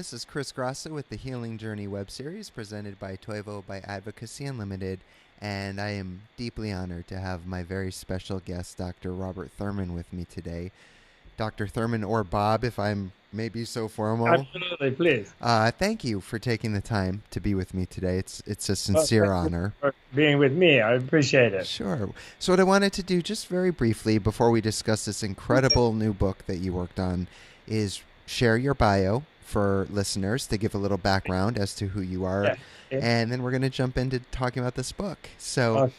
this is Chris Grosso with the Healing Journey web series presented by Toivo by Advocacy Unlimited, and I am deeply honored to have my very special guest, Dr. Robert Thurman, with me today. Dr. Thurman, or Bob, if I'm maybe so formal. Absolutely, please. Thank you for taking the time to be with me today. It's a Well, sincere thank you honor. for being with me. I appreciate it. Sure. So what I wanted to do just very briefly before we discuss this incredible new book that you worked on is share your bio for listeners to give a little background as to who you are. Yeah. Okay. And then we're going to jump into talking about this book. So, Uh,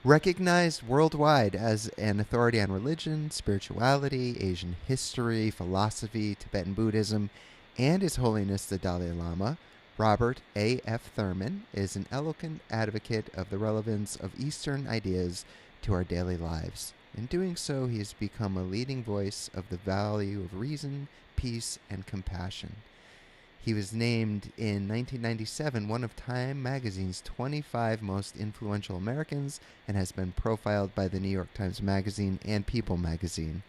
recognized worldwide as an authority on religion, spirituality, Asian history, philosophy, Tibetan Buddhism, and His Holiness the Dalai Lama, Robert A. F. Thurman is an eloquent advocate of the relevance of Eastern ideas to our daily lives. In doing so, he has become a leading voice of the value of reason, peace, and compassion. He was named in 1997 one of Time magazine's 25 most influential Americans and has been profiled by the New York Times Magazine and People magazine.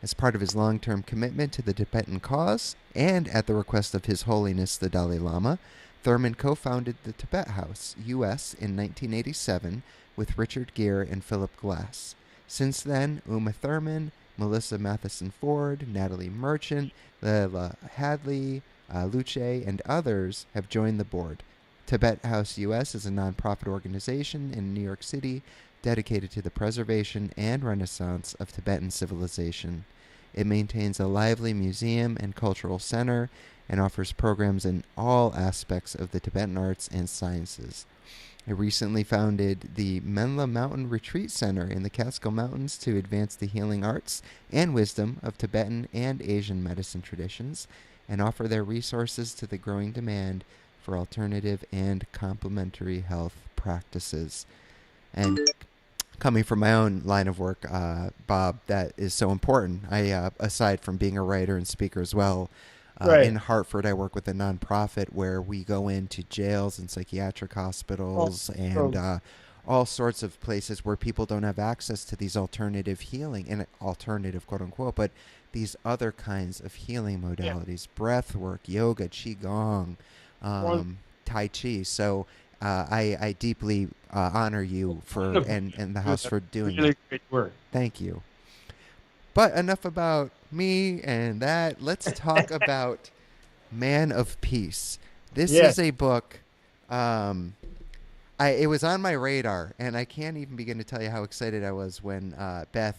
As part of his long-term commitment to the Tibetan cause, and at the request of His Holiness the Dalai Lama, Thurman co-founded the Tibet House US in 1987 with Richard Gere and Philip Glass. Since then, Uma Thurman, Melissa Matheson Ford, Natalie Merchant, Leila Hadley, Luce, and others have joined the board. Tibet House US is a nonprofit organization in New York City dedicated to the preservation and renaissance of Tibetan civilization. It maintains a lively museum and cultural center and offers programs in all aspects of the Tibetan arts and sciences. It recently founded the Menla Mountain Retreat Center in the Catskill Mountains to advance the healing arts and wisdom of Tibetan and Asian medicine traditions and offer their resources to the growing demand for alternative and complementary health practices. And coming from my own line of work, Bob, that is so important. I, aside from being a writer and speaker as well, right. in Hartford, I work with a nonprofit where we go into jails and psychiatric hospitals and all sorts of places where people don't have access to these alternative healing, and alternative, quote unquote, but these other kinds of healing modalities, breath work, yoga, qigong, tai chi. So I deeply honor you for and the house for doing really that. great work. Thank you. But enough about me and that. Let's talk about Man of Peace. This is a book. It was on my radar, and I can't even begin to tell you how excited I was when Beth,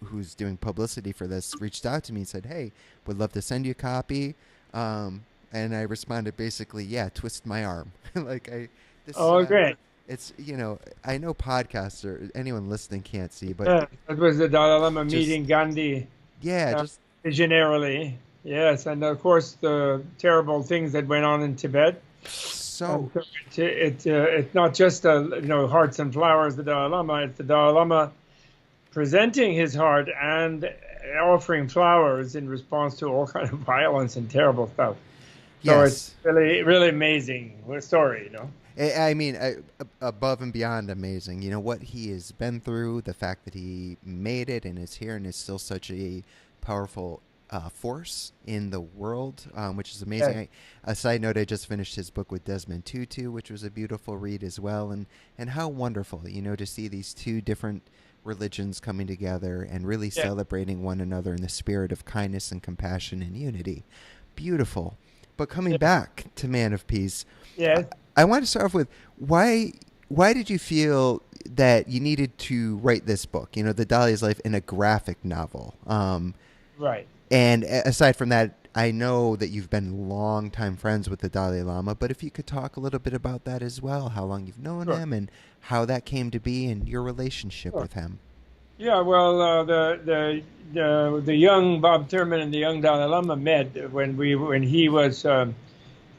who's doing publicity for this, reached out to me and said, "Hey, would love to send you a copy." And I responded basically, "Yeah, twist my arm." Great. It's, I know podcasts or anyone listening can't see, but That was the Dalai Lama meeting Gandhi just visionarily. Yes, and of course the terrible things that went on in Tibet. so It's not just hearts and flowers, the Dalai Lama. It's the Dalai Lama presenting his heart and offering flowers in response to all kind of violence and terrible stuff. So it's really, really amazing story, I mean, above and beyond amazing. What he has been through, the fact that he made it and is here and is still such a powerful force in the world, which is amazing. Yeah. A side note, I just finished his book with Desmond Tutu, which was a beautiful read as well. And how wonderful, to see these two different religions coming together and really celebrating one another in the spirit of kindness and compassion and unity. Beautiful. But coming back to Man of Peace, I want to start off with why did you feel that you needed to write this book, the Dalai's life, in a graphic novel? Right. And aside from that, I know that you've been longtime friends with the Dalai Lama, but if you could talk a little bit about that as well, how long you've known him and how that came to be and your relationship with him. Yeah, well, the young Bob Thurman and the young Dalai Lama met when he was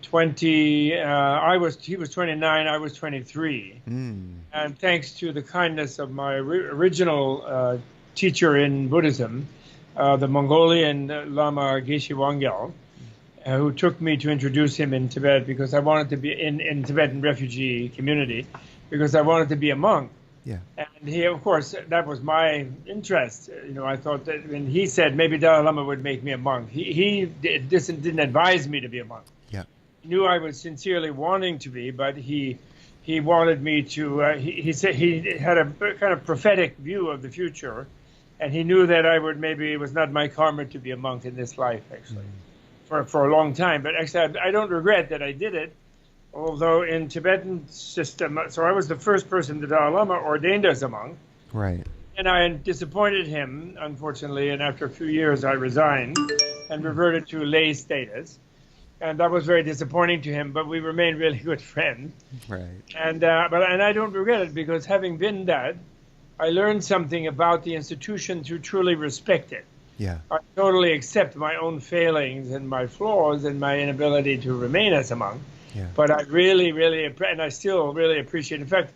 20. He was 29. I was 23. And thanks to the kindness of my original teacher in Buddhism, the Mongolian Lama Geshe Wangyal, who took me to introduce him in Tibet because I wanted to be in Tibetan refugee community because I wanted to be a monk. Yeah. And he, of course, that was my interest. I thought that when he said maybe Dalai Lama would make me a monk, didn't advise me to be a monk. Yeah. He knew I was sincerely wanting to be, but he wanted me to. He said he had a kind of prophetic view of the future, and he knew that maybe it was not my karma to be a monk in this life, actually, for a long time. But actually, I don't regret that I did it. Although in Tibetan system, so I was the first person the Dalai Lama ordained as a monk. Right. And I disappointed him, unfortunately, and after a few years I resigned and reverted to lay status. And that was very disappointing to him, but we remained really good friends. Right. And I don't regret it, because having been that, I learned something about the institution to truly respect it. Yeah. I totally accept my own failings and my flaws and my inability to remain as a monk. Yeah. But I really, and I still really appreciate. In fact,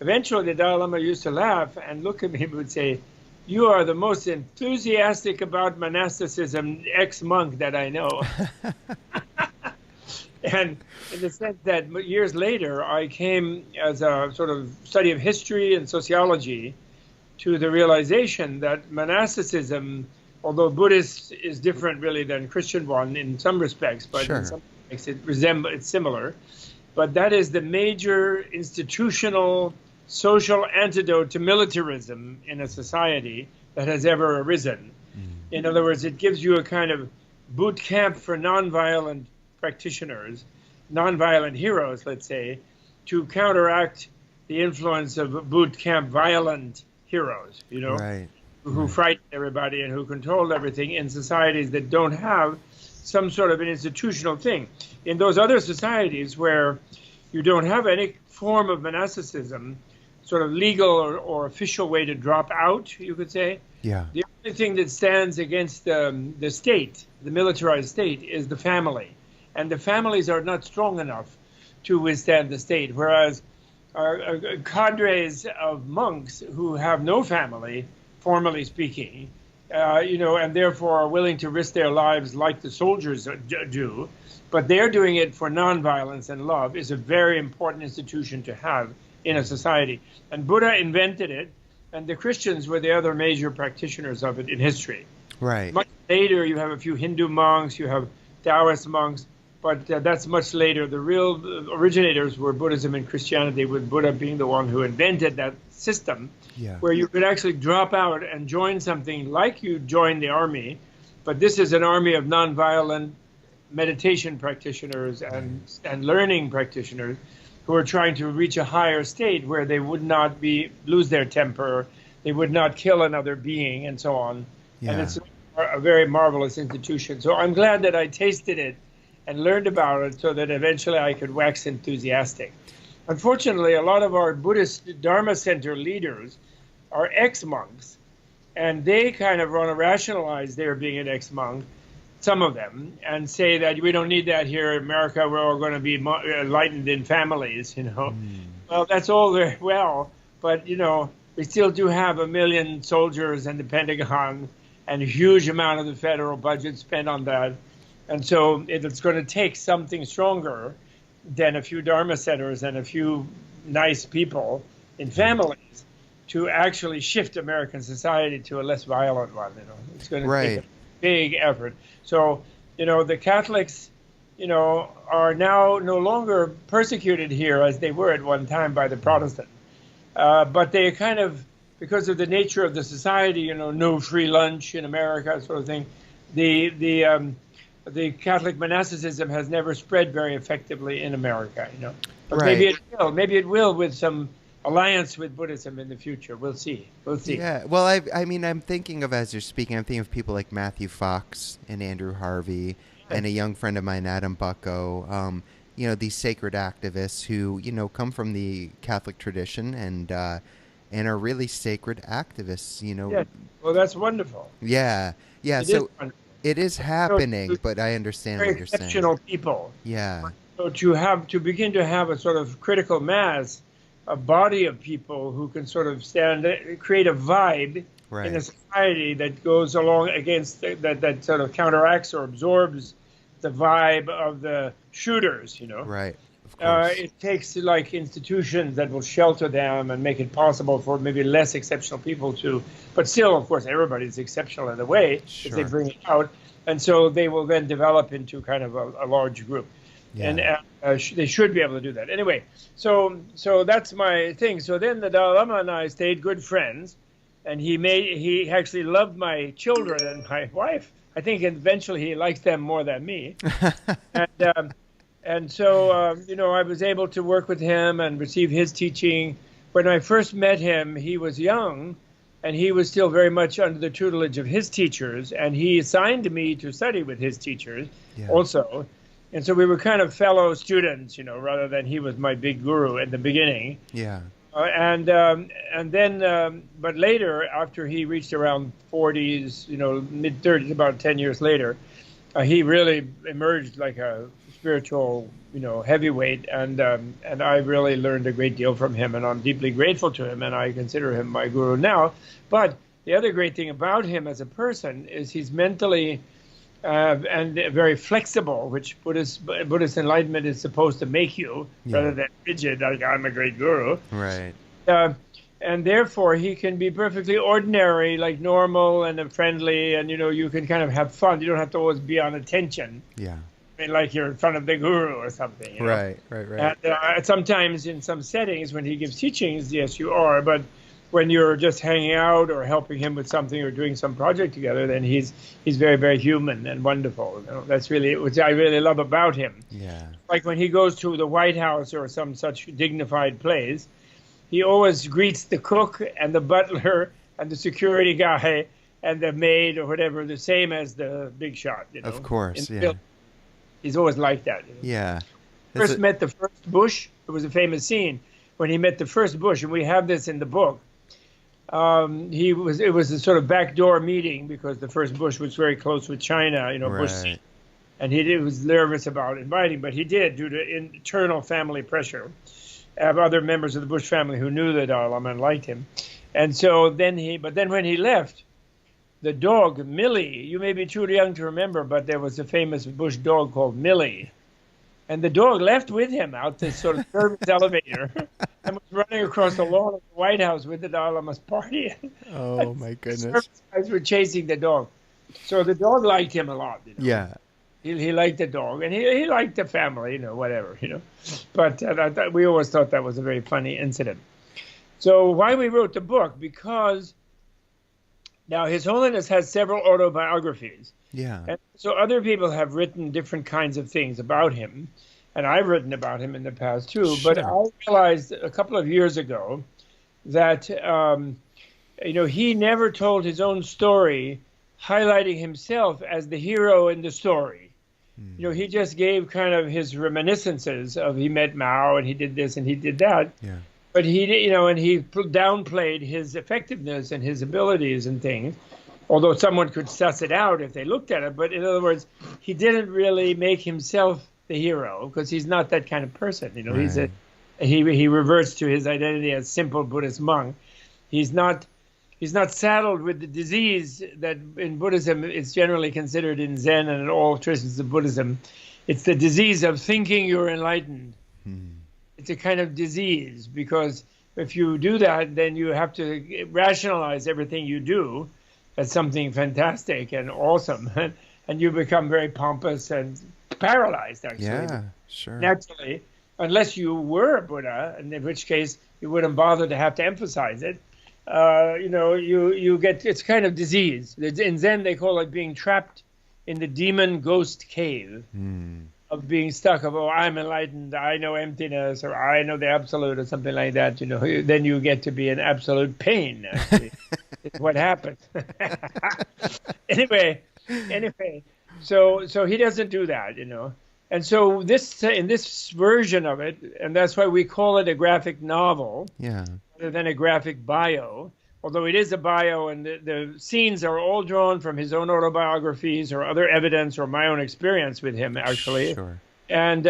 eventually the Dalai Lama used to laugh and look at me and would say, "You are the most enthusiastic about monasticism ex-monk that I know." And in the sense that years later, I came as a sort of study of history and sociology to the realization that monasticism, although Buddhist is different really than Christian one in some respects, but Sure. in some it's similar, but that is the major institutional social antidote to militarism in a society that has ever arisen. In other words, it gives you a kind of boot camp for nonviolent practitioners, nonviolent heroes, let's say, to counteract the influence of boot camp violent heroes, Right. who frighten everybody and who control everything in societies that don't have some sort of an institutional thing. In those other societies where you don't have any form of monasticism, sort of legal or official way to drop out, you could say, Yeah. the only thing that stands against the state, the militarized state, is the family. And the families are not strong enough to withstand the state, whereas cadres of monks who have no family, formally speaking, and therefore are willing to risk their lives like the soldiers do, but they're doing it for nonviolence and love, is a very important institution to have in a society. And Buddha invented it, and the Christians were the other major practitioners of it in history. Right. Much later, you have a few Hindu monks, you have Taoist monks, but that's much later. The real originators were Buddhism and Christianity, with Buddha being the one who invented that system. Yeah. Where you could actually drop out and join something like you joined the army, but this is an army of nonviolent meditation practitioners and learning practitioners who are trying to reach a higher state where they would not lose their temper, they would not kill another being, and so on. Yeah. And it's a very marvelous institution. So I'm glad that I tasted it and learned about it so that eventually I could wax enthusiastic. Unfortunately, a lot of our Buddhist Dharma Center leaders are ex-monks, and they kind of want to rationalize their being an ex-monk, some of them, and say that we don't need that here in America. We're all going to be enlightened in families, Well, that's all very well, but, we still do have 1 million soldiers in the Pentagon and a huge amount of the federal budget spent on that. And so it's going to take something stronger than a few Dharma centers and a few nice people in families to actually shift American society to a less violent one. It's going to take a big effort. So, the Catholics, are now no longer persecuted here as they were at one time by the Protestants. But they kind of, because of the nature of the society, no free lunch in America, sort of thing, the Catholic monasticism has never spread very effectively in America, But maybe it will. Maybe it will with some alliance with Buddhism in the future. We'll see. Yeah. Well, I mean, I'm thinking of, as you're speaking, I'm thinking of people like Matthew Fox and Andrew Harvey and a young friend of mine, Adam Bucko, these sacred activists who, come from the Catholic tradition and are really sacred activists, Yeah. Well, that's wonderful. Yeah. Yeah. So it is happening, but I understand what you're saying. Exceptional people. Yeah. So to begin to have a sort of critical mass, a body of people who can sort of create a vibe in a society that goes along against that sort of counteracts or absorbs the vibe of the shooters, Right. Of course. It takes like institutions that will shelter them and make it possible for maybe less exceptional people to, but still, of course, everybody's exceptional in a way if they Sure. bring it out. And so they will then develop into kind of a large group. And they should be able to do that. Anyway, so that's my thing. So then the Dalai Lama and I stayed good friends, and he actually loved my children and my wife. I think eventually he liked them more than me. And so, you know, I was able to work with him and receive his teaching. When I first met him, he was young, and he was still very much under the tutelage of his teachers, and he assigned me to study with his teachers also. And so we were kind of fellow students, you know, rather than he was my big guru in the beginning. Yeah. And then, but later, after he reached around 40s, you know, mid-30s, about 10 years later, he really emerged like a spiritual, you know, heavyweight, and I really learned a great deal from him, and I'm deeply grateful to him, and I consider him my guru now. But the other great thing about him as a person is he's mentally and very flexible, which Buddhist enlightenment is supposed to make you, rather than rigid, like I'm a great guru. Right. And therefore, he can be perfectly ordinary, like normal and friendly, and, you know, you can kind of have fun. You don't have to always be on attention. Yeah. I mean, like you're in front of the guru or something. You know? Right. And sometimes in some settings when he gives teachings, yes, you are. But when you're just hanging out or helping him with something or doing some project together, then he's very, very human and wonderful. You know? That's really what I really love about him. Yeah. Like when he goes to the White House or some such dignified place, he always greets the cook and the butler and the security guy and the maid or whatever, the same as the big shot. You know? Of course, yeah. He's always like that. You know? Yeah. First met the first Bush. It was a famous scene when he met the first Bush, and we have this in the book. It was a sort of backdoor meeting because the first Bush was very close with China, you know, Right. Bush, and he was nervous about inviting, but he did due to internal family pressure of other members of the Bush family who knew the Dalai Lama and liked him. And so then when he left, the dog, Millie, you may be too young to remember, but there was a famous Bush dog called Millie. And the dog left with him out this sort of service elevator and was running across the lawn of the White House with the Dalai Lama's party. Oh, my goodness. The service guys were chasing the dog. So the dog liked him a lot. You know? Yeah. He liked the dog, and he liked the family, you know, whatever, you know. But we always thought that was a very funny incident. So why we wrote the book? Because now His Holiness has several autobiographies. Yeah. And so other people have written different kinds of things about him, and I've written about him in the past too. Sure. But I realized a couple of years ago that, you know, he never told his own story highlighting himself as the hero in the story. You know, he just gave kind of his reminiscences of he met Mao and he did this and he did that. Yeah. But he, you know, and he downplayed his effectiveness and his abilities and things, although someone could suss it out if they looked at it. But in other words, he didn't really make himself the hero because he's not that kind of person. You know, Right. he reverts to his identity as simple Buddhist monk. He's not saddled with the disease that in Buddhism is generally considered in Zen and in all traditions of Buddhism. It's the disease of thinking you're enlightened. It's a kind of disease because if you do that, then you have to rationalize everything you do as something fantastic and awesome. And you become very pompous and paralyzed, actually. Yeah, sure. Naturally, unless you were a Buddha, and in which case you wouldn't bother to have to emphasize it. You know, you get, it's kind of disease. In Zen, they call it being trapped in the demon ghost cave of being stuck of, oh, I'm enlightened, I know emptiness, or I know the absolute, or something like that. You know, then you get to be in absolute pain, actually. It's what happens. Anyway, so he doesn't do that, you know. And so in this version of it, and that's why we call it a graphic novel. Yeah. Rather than a graphic bio, although it is a bio, and the scenes are all drawn from his own autobiographies or other evidence or my own experience with him, actually. Sure. And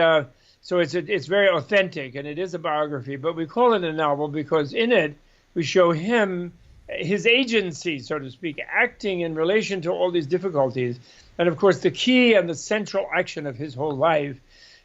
so it's very authentic, and it is a biography, but we call it a novel because in it we show him, his agency, so to speak, acting in relation to all these difficulties. And of course, the key and the central action of his whole life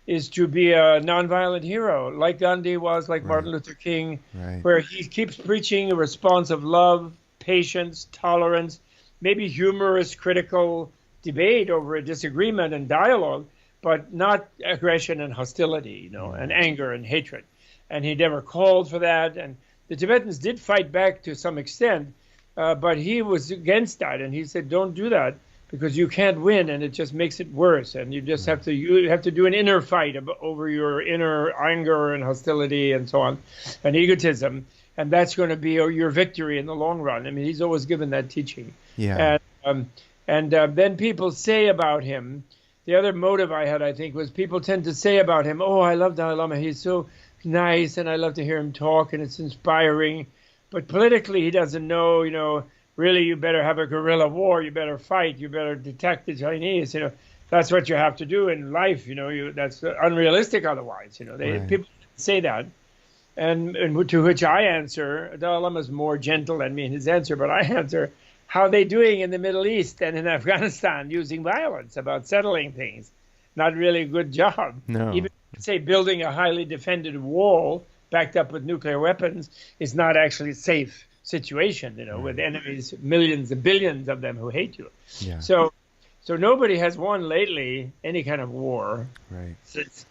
is to be a nonviolent hero, like Gandhi was, like Right. Martin Luther King, Right. where he keeps preaching a response of love, patience, tolerance, maybe humorous, critical debate over a disagreement and dialogue, but not aggression and hostility, and anger and hatred. And he never called for that. And the Tibetans did fight back to some extent, but he was against that. And he said, don't do that, because you can't win, and it just makes it worse. And you just have to do an inner fight over your inner anger and hostility and so on, and egotism, and that's going to be your victory in the long run. I mean, he's always given that teaching. Yeah. And then people say about him, the other motive I had, I think, was people tend to say about him, oh, I love Dalai Lama, he's so nice, and I love to hear him talk, and it's inspiring. But politically, he doesn't know, really, you better have a guerrilla war, you better fight, you better detect the Chinese, that's what you have to do in life, that's unrealistic otherwise, Right. people say that. And to which I answer, Dalai Lama is more gentle than me in his answer, but I answer, how are they doing in the Middle East and in Afghanistan using violence about settling things? Not really a good job. No. Even, say, building a highly defended wall backed up with nuclear weapons is not actually a safe situation, with enemies, millions and billions of them who hate you. Yeah. So nobody has won lately any kind of war Right. since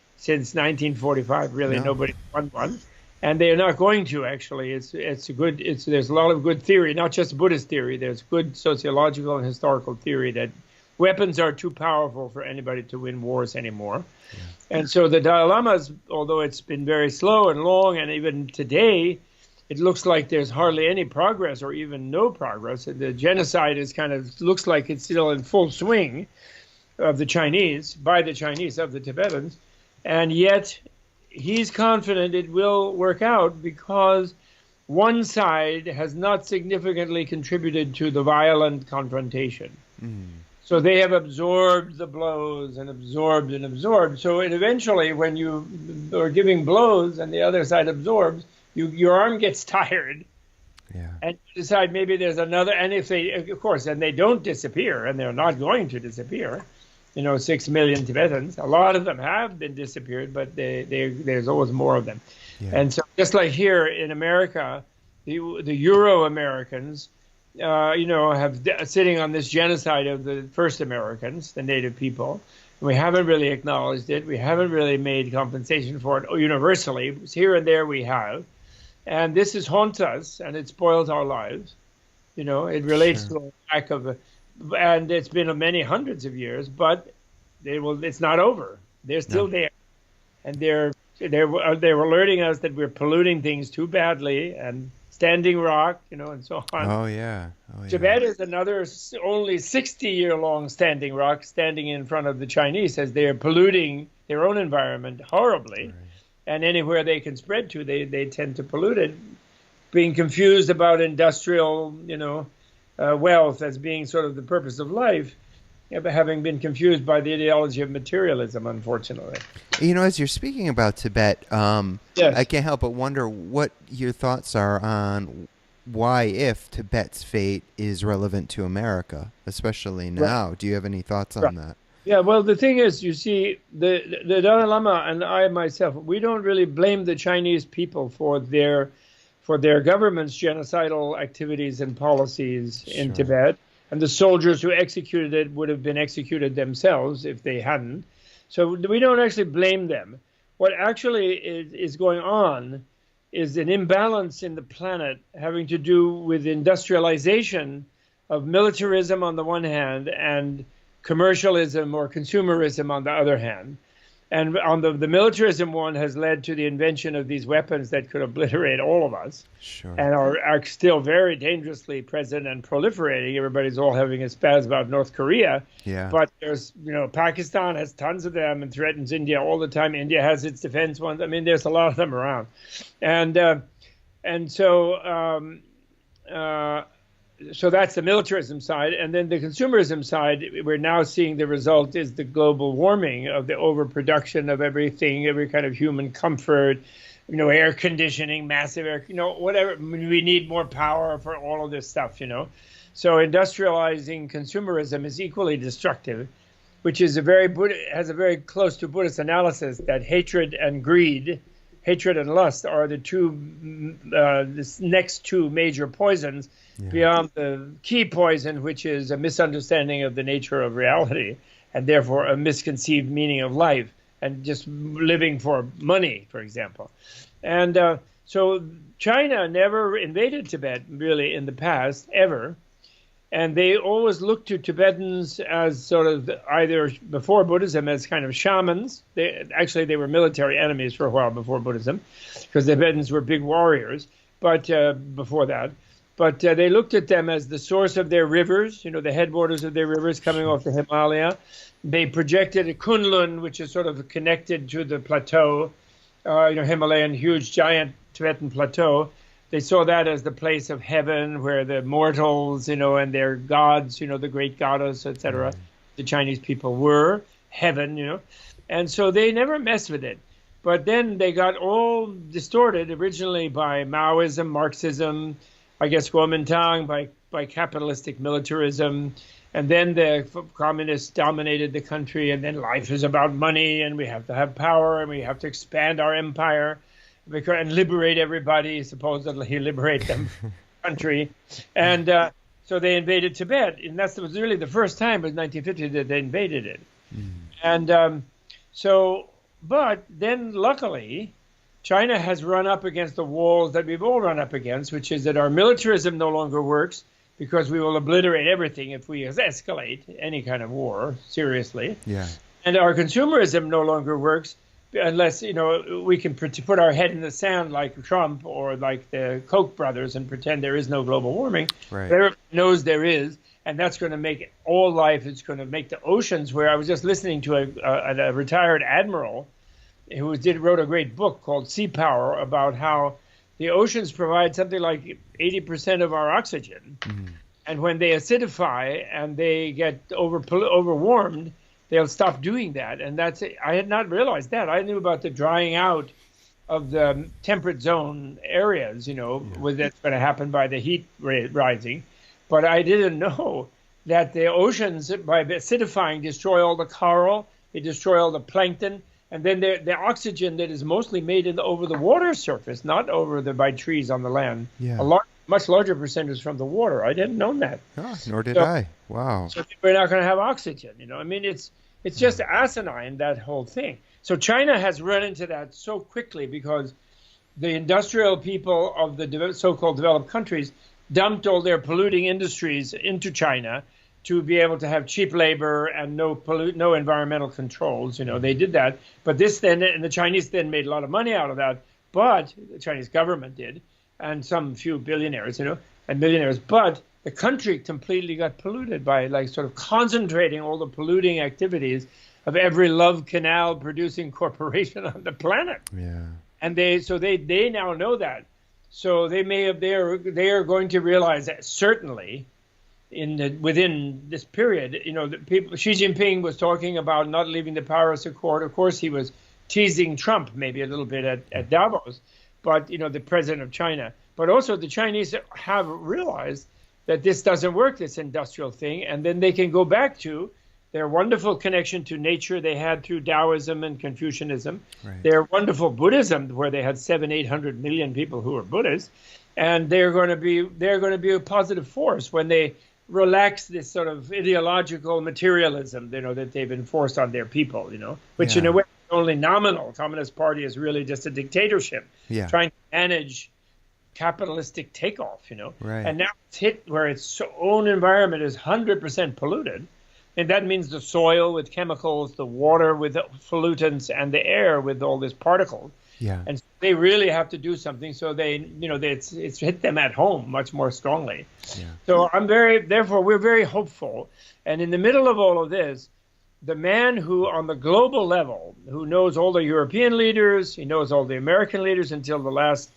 1945. Really, No. nobody won one, and they are not going to. Actually, there's a lot of good theory, not just Buddhist theory. There's good sociological and historical theory that weapons are too powerful for anybody to win wars anymore. Yeah. And so the Dalai Lama's, although it's been very slow and long, and even today, it looks like there's hardly any progress or even no progress. The genocide looks like it's still in full swing of the Chinese, by the Chinese, of the Tibetans. And yet he's confident it will work out because one side has not significantly contributed to the violent confrontation. Mm. So they have absorbed the blows and absorbed and absorbed. So eventually when you are giving blows and the other side absorbs, your arm gets tired, and you decide maybe there's another. And if they, of course, and they don't disappear, and they're not going to disappear, 6 million Tibetans, a lot of them have been disappeared, but there's always more of them. Yeah. And so just like here in America, the Euro-Americans, have sitting on this genocide of the first Americans, the native people. We haven't really acknowledged it. We haven't really made compensation for it universally. Here and there we have. And this haunts us, and it spoils our lives. It relates to a lack of, and it's been many hundreds of years, but it's not over. They're still there. And they're alerting us that we're polluting things too badly, and Standing Rock, and so on. Oh, yeah. Tibet is another only 60-year-long Standing Rock, standing in front of the Chinese as they are polluting their own environment horribly. Right. And anywhere they can spread to, they tend to pollute it, being confused about industrial, wealth as being sort of the purpose of life, having been confused by the ideology of materialism, unfortunately. As you're speaking about Tibet, yes. I can't help but wonder what your thoughts are on why, if Tibet's fate is relevant to America, especially now. Right. Do you have any thoughts on that? Yeah, well, the thing is, you see, the Dalai Lama and I myself, we don't really blame the Chinese people for their government's genocidal activities and policies in Tibet. And the soldiers who executed it would have been executed themselves if they hadn't. So we don't actually blame them. What actually is going on is an imbalance in the planet having to do with industrialization of militarism on the one hand and commercialism or consumerism on the other hand. And on the militarism one has led to the invention of these weapons that could obliterate all of us. Sure. And are still very dangerously present and proliferating. Everybody's all having a spaz about North Korea. Yeah. But there's, Pakistan has tons of them and threatens India all the time. India has its defense ones. I mean, there's a lot of them around. So that's the militarism side. And then the consumerism side, we're now seeing the result is the global warming of the overproduction of everything, every kind of human comfort, air conditioning, massive air, whatever. We need more power for all of this stuff, So industrializing consumerism is equally destructive. which is has a very close to Buddhist analysis that hatred and greed, hatred and lust are the this next two major poisons beyond the key poison, which is a misunderstanding of the nature of reality and therefore a misconceived meaning of life and just living for money, for example. And so China never invaded Tibet really in the past, ever. And they always looked to Tibetans as sort of either before Buddhism as kind of shamans. They were military enemies for a while before Buddhism, because the Tibetans were big warriors. But before that, they looked at them as the source of their rivers, the headwaters of their rivers coming off the Himalaya. They projected a Kunlun, which is sort of connected to the plateau, Himalayan, huge, giant Tibetan plateau. They saw that as the place of heaven where the mortals, and their gods, the great goddess, etc., the Chinese people were heaven, And so they never messed with it. But then they got all distorted originally by Maoism, Marxism, I guess Kuomintang, by capitalistic militarism. And then the communists dominated the country, and then life is about money, and we have to have power, and we have to expand our empire and liberate everybody, supposedly liberate them from the country. And so they invaded Tibet, and that was really the first time in 1950 that they invaded it. And but then luckily, China has run up against the walls that we've all run up against, which is that our militarism no longer works because we will obliterate everything if we escalate any kind of war seriously. Yeah. And our consumerism no longer works unless, we can put our head in the sand like Trump or like the Koch brothers and pretend there is no global warming. Right. Everyone knows there is, and that's going to make all life. It's going to make the oceans, where I was just listening to a retired admiral who wrote a great book called Sea Power about how the oceans provide something like 80% of our oxygen. And when they acidify and they get overwarmed, they'll stop doing that. And I had not realized that. I knew about the drying out of the temperate zone areas, where that's going to happen by the heat rising. But I didn't know that the oceans, by acidifying, destroy all the coral, they destroy all the plankton, and then the oxygen that is mostly made over the water surface, not by trees on the land. Yeah. Much larger percentage from the water. I didn't know that. Oh, nor did I. Wow. So we're not going to have oxygen. I mean, it's just asinine, that whole thing. So China has run into that so quickly because the industrial people of the so-called developed countries dumped all their polluting industries into China to be able to have cheap labor and no environmental controls. They did that. But the Chinese then made a lot of money out of that. But the Chinese government did, and some few billionaires, and millionaires. But the country completely got polluted by sort of concentrating all the polluting activities of every love canal producing corporation on the planet. Yeah. And they now know that. So they are going to realize that certainly within this period, the people, Xi Jinping was talking about not leaving the Paris Accord. Of course, he was teasing Trump maybe a little bit at Davos, but the president of China. But also the Chinese have realized that this doesn't work, this industrial thing, and then they can go back to their wonderful connection to nature they had through Taoism and Confucianism, their wonderful Buddhism, where they had 700-800 million people who were Buddhists, and they're going to be a positive force when they relax this sort of ideological materialism, that they've enforced on their people, which in a way is only nominal. Communist Party is really just a dictatorship trying to manage capitalistic takeoff, Right. And now it's hit where its own environment is 100% polluted. And that means the soil with chemicals, the water with pollutants, and the air with all these particles. Yeah. And so they really have to do something. So it's hit them at home much more strongly. Yeah. So therefore we're very hopeful. And in the middle of all of this, the man who on the global level, who knows all the European leaders, he knows all the American leaders until the last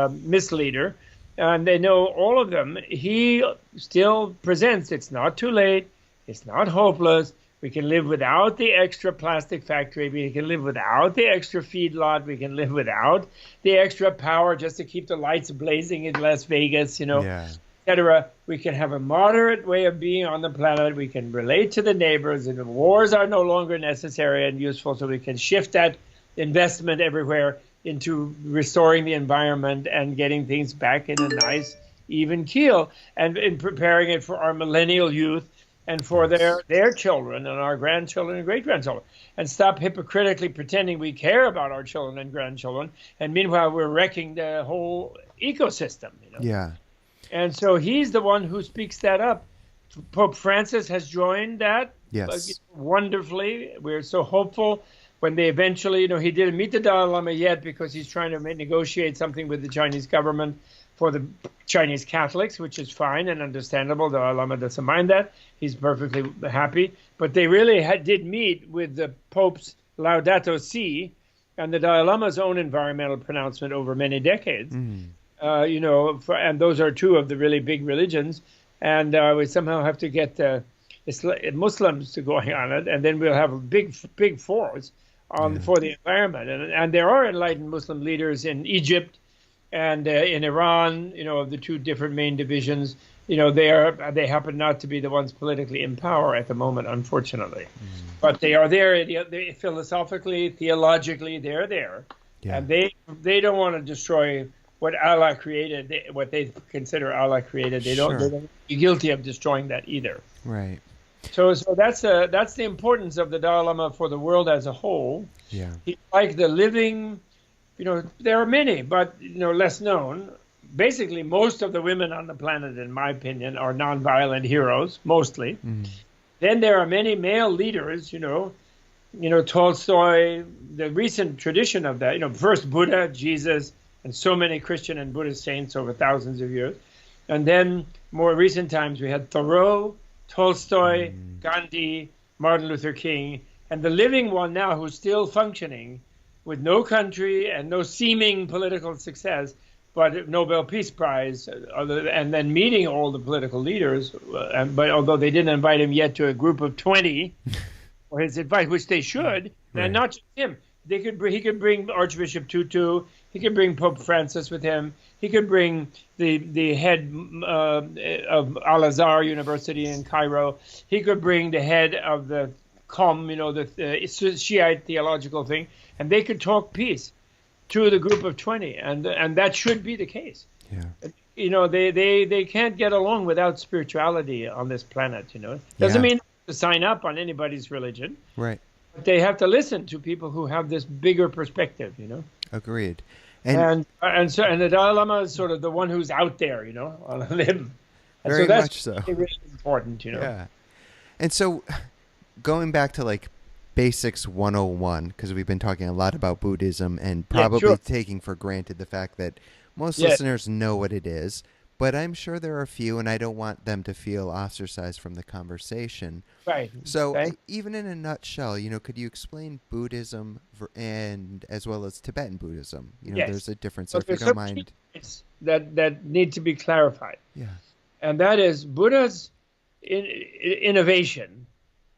Miss leader, and they know all of them, he still presents it's not too late. It's not hopeless. We can live without the extra plastic factory. We can live without the extra feedlot. We can live without the extra power just to keep the lights blazing in Las Vegas, Yeah. etc. We can have a moderate way of being on the planet. We can relate to the neighbors, and the wars are no longer necessary and useful. So we can shift that investment everywhere into restoring the environment and getting things back in a nice, even keel, and in preparing it for our millennial youth and for their children and our grandchildren and great-grandchildren, and stop hypocritically pretending we care about our children and grandchildren, and meanwhile we're wrecking the whole ecosystem. Yeah. And so he's the one who speaks that up. Pope Francis has joined that. Yes. Wonderfully. We're so hopeful when they eventually, he didn't meet the Dalai Lama yet because he's trying to negotiate something with the Chinese government for the Chinese Catholics, which is fine and understandable. The Dalai Lama doesn't mind that. He's perfectly happy. But they really did meet with the Pope's Laudato Si and the Dalai Lama's own environmental pronouncement over many decades. And those are two of the really big religions. And we somehow have to get the Muslims to going on it, and then we'll have a big force for the environment. And there are enlightened Muslim leaders in Egypt and in Iran, the two different main divisions. They happen not to be the ones politically in power at the moment, unfortunately. But they are there philosophically, theologically, they're there. Yeah. And they don't want to destroy what Allah created, what they consider Allah created. They don't be guilty of destroying that either. Right. So that's the importance of the Dalai Lama for the world as a whole. Yeah. He's like the living, there are many, but less known. Basically, most of the women on the planet, in my opinion, are nonviolent heroes, mostly. Then there are many male leaders, Tolstoy, the recent tradition of that, first Buddha, Jesus, and so many Christian and Buddhist saints over thousands of years. And then more recent times we had Thoreau, Tolstoy, Gandhi, Martin Luther King, and the living one now who's still functioning with no country and no seeming political success, but Nobel Peace Prize, and then meeting all the political leaders. But although they didn't invite him yet to a group of 20 for his advice, which they should, and not just him. He could bring Archbishop Tutu. He could bring Pope Francis with him. He could bring the head of Al-Azhar University in Cairo. He could bring the head of the Qom, the Shiite theological thing, and they could talk peace to the group of 20, and that should be the case. Yeah. They can't get along without spirituality on this planet. Doesn't mean to sign up on anybody's religion. Right. But they have to listen to people who have this bigger perspective, Agreed. And the Dalai Lama is sort of the one who's out there, on a limb. And very that's much so. Really important, Yeah. And so going back to Basics 101, because we've been talking a lot about Buddhism and probably taking for granted the fact that most listeners know what it is. But I'm sure there are a few, and I don't want them to feel ostracized from the conversation. Right. So even in a nutshell, could you explain Buddhism and as well as Tibetan Buddhism? There's a difference. So if you don't mind. That need to be clarified. Yeah. And that is Buddha's innovation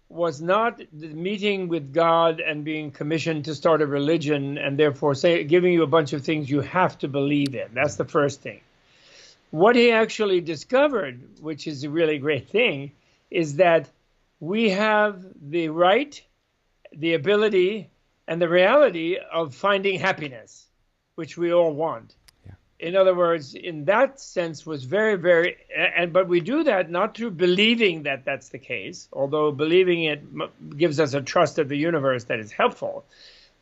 was not the meeting with God and being commissioned to start a religion and therefore giving you a bunch of things you have to believe in. That's the first thing. What he actually discovered, which is a really great thing, is that we have the right, the ability, and the reality of finding happiness, which we all want. Yeah. In other words, in that sense was very, very, but we do that not through believing that that's the case, although believing it gives us a trust of the universe that is helpful,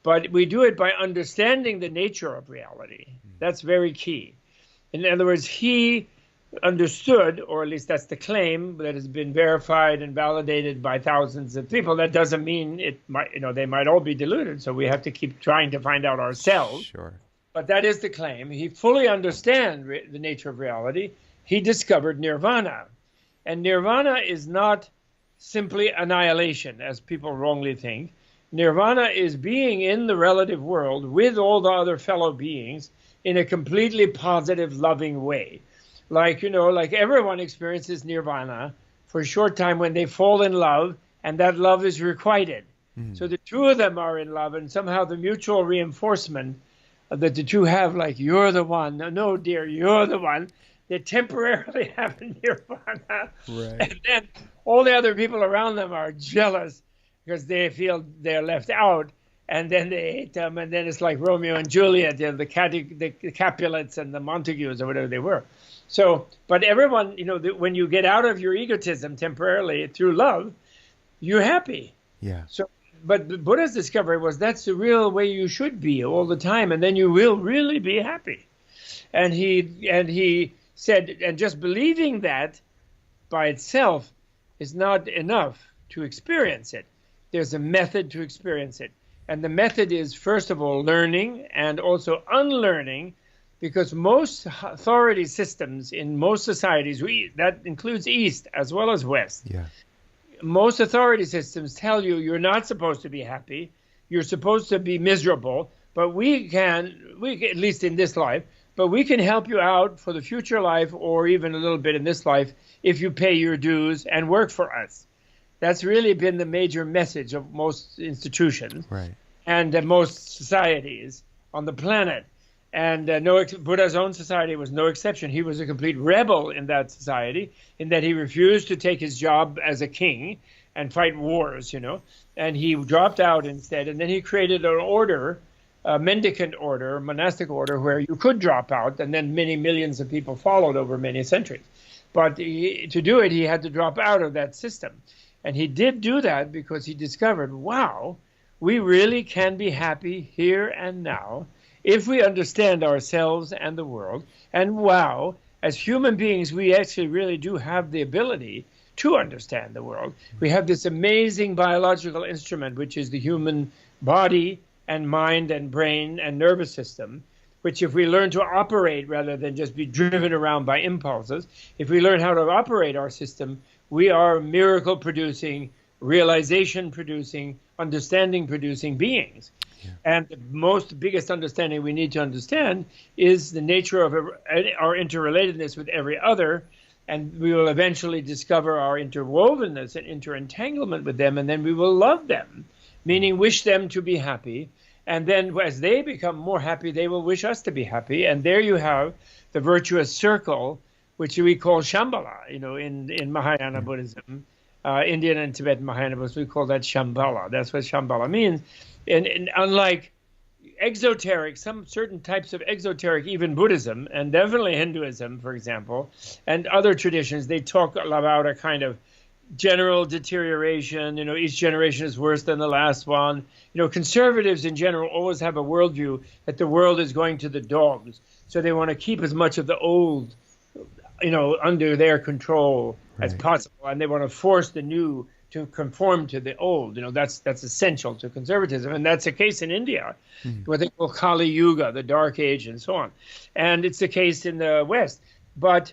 but we do it by understanding the nature of reality. That's very key. In other words, he understood, or at least that's the claim that has been verified and validated by thousands of people. That doesn't mean it might, they might all be deluded. So we have to keep trying to find out ourselves. Sure. But that is the claim. He fully understands the nature of reality. He discovered nirvana. And nirvana is not simply annihilation, as people wrongly think. Nirvana is being in the relative world with all the other fellow beings in a completely positive, loving way. Like everyone experiences nirvana for a short time when they fall in love, and that love is requited. So the two of them are in love, and somehow the mutual reinforcement that the two have, like, you're the one, no, dear, you're the one, they temporarily have a nirvana. Right. And then all the other people around them are jealous because they feel they're left out. And then they hate them. And then it's like Romeo and Juliet, you know, the Capulets and the Montagues or whatever they were. So, but everyone, you know, when you get out of your egotism temporarily through love, you're happy. Yeah. So, but the Buddha's discovery was that's the real way you should be all the time, and then you will really be happy. And he said, and just believing that by itself is not enough to experience it. There's a method to experience it. And the method is, first of all, learning and also unlearning, because most authority systems in most societies, that includes East as well as West, yeah, most authority systems tell you you're not supposed to be happy, you're supposed to be miserable, but we can, at least in this life, but we can help you out for the future life or even a little bit in this life if you pay your dues and work for us. That's really been the major message of most institutions, right, and most societies on the planet. And Buddha's own society was no exception. He was a complete rebel in that society, in that he refused to take his job as a king and fight wars, you know. And he dropped out instead. And then he created an order, a mendicant order, a monastic order, where you could drop out. And then many millions of people followed over many centuries. But to do it, he had to drop out of that system. And he did do that because he discovered, wow, we really can be happy here and now if we understand ourselves and the world. And wow, as human beings, we actually really do have the ability to understand the world. We have this amazing biological instrument, which is the human body and mind and brain and nervous system, which if we learn to operate rather than just be driven around by impulses, if we learn how to operate our system, we are miracle-producing, realization-producing, understanding-producing beings. Yeah. And the biggest understanding we need to understand is the nature of our interrelatedness with every other, and we will eventually discover our interwovenness and interentanglement with them, and then we will love them, meaning wish them to be happy. And then as they become more happy, they will wish us to be happy. And there you have the virtuous circle, which we call Shambhala, you know, in Mahayana Buddhism, Indian and Tibetan Mahayana Buddhism, we call that Shambhala. That's what Shambhala means. And unlike exoteric, some certain types of exoteric, even Buddhism, and definitely Hinduism, for example, and other traditions, they talk about a kind of general deterioration, you know, each generation is worse than the last one. You know, conservatives in general always have a worldview that the world is going to the dogs. So they want to keep as much of the old, you know, under their control as possible. And they want to force the new to conform to the old. You know, that's essential to conservatism. And that's the case in India, what they call Kali Yuga, the Dark Age, and so on. And it's the case in the West. But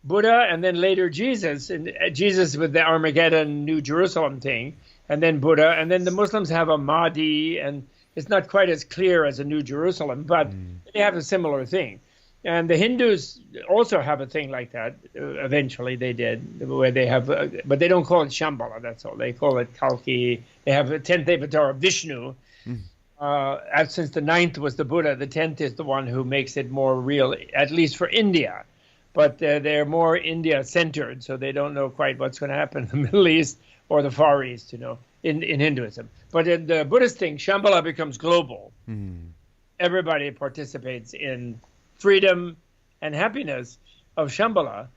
Buddha and then later Jesus, and Jesus with the Armageddon, New Jerusalem thing, and then Buddha, and then the Muslims have a Mahdi, and it's not quite as clear as a New Jerusalem, but they have a similar thing. And the Hindus also have a thing like that. Eventually they did, where they have, but they don't call it Shambhala, that's all. They call it Kalki. They have a 10th avatar of Vishnu. Since the 9th was the Buddha, the 10th is the one who makes it more real, at least for India. But they're more India-centered, so they don't know quite what's going to happen in the Middle East or the Far East, you know, in Hinduism. But in the Buddhist thing, Shambhala becomes global. Everybody participates in freedom and happiness of Shambhala.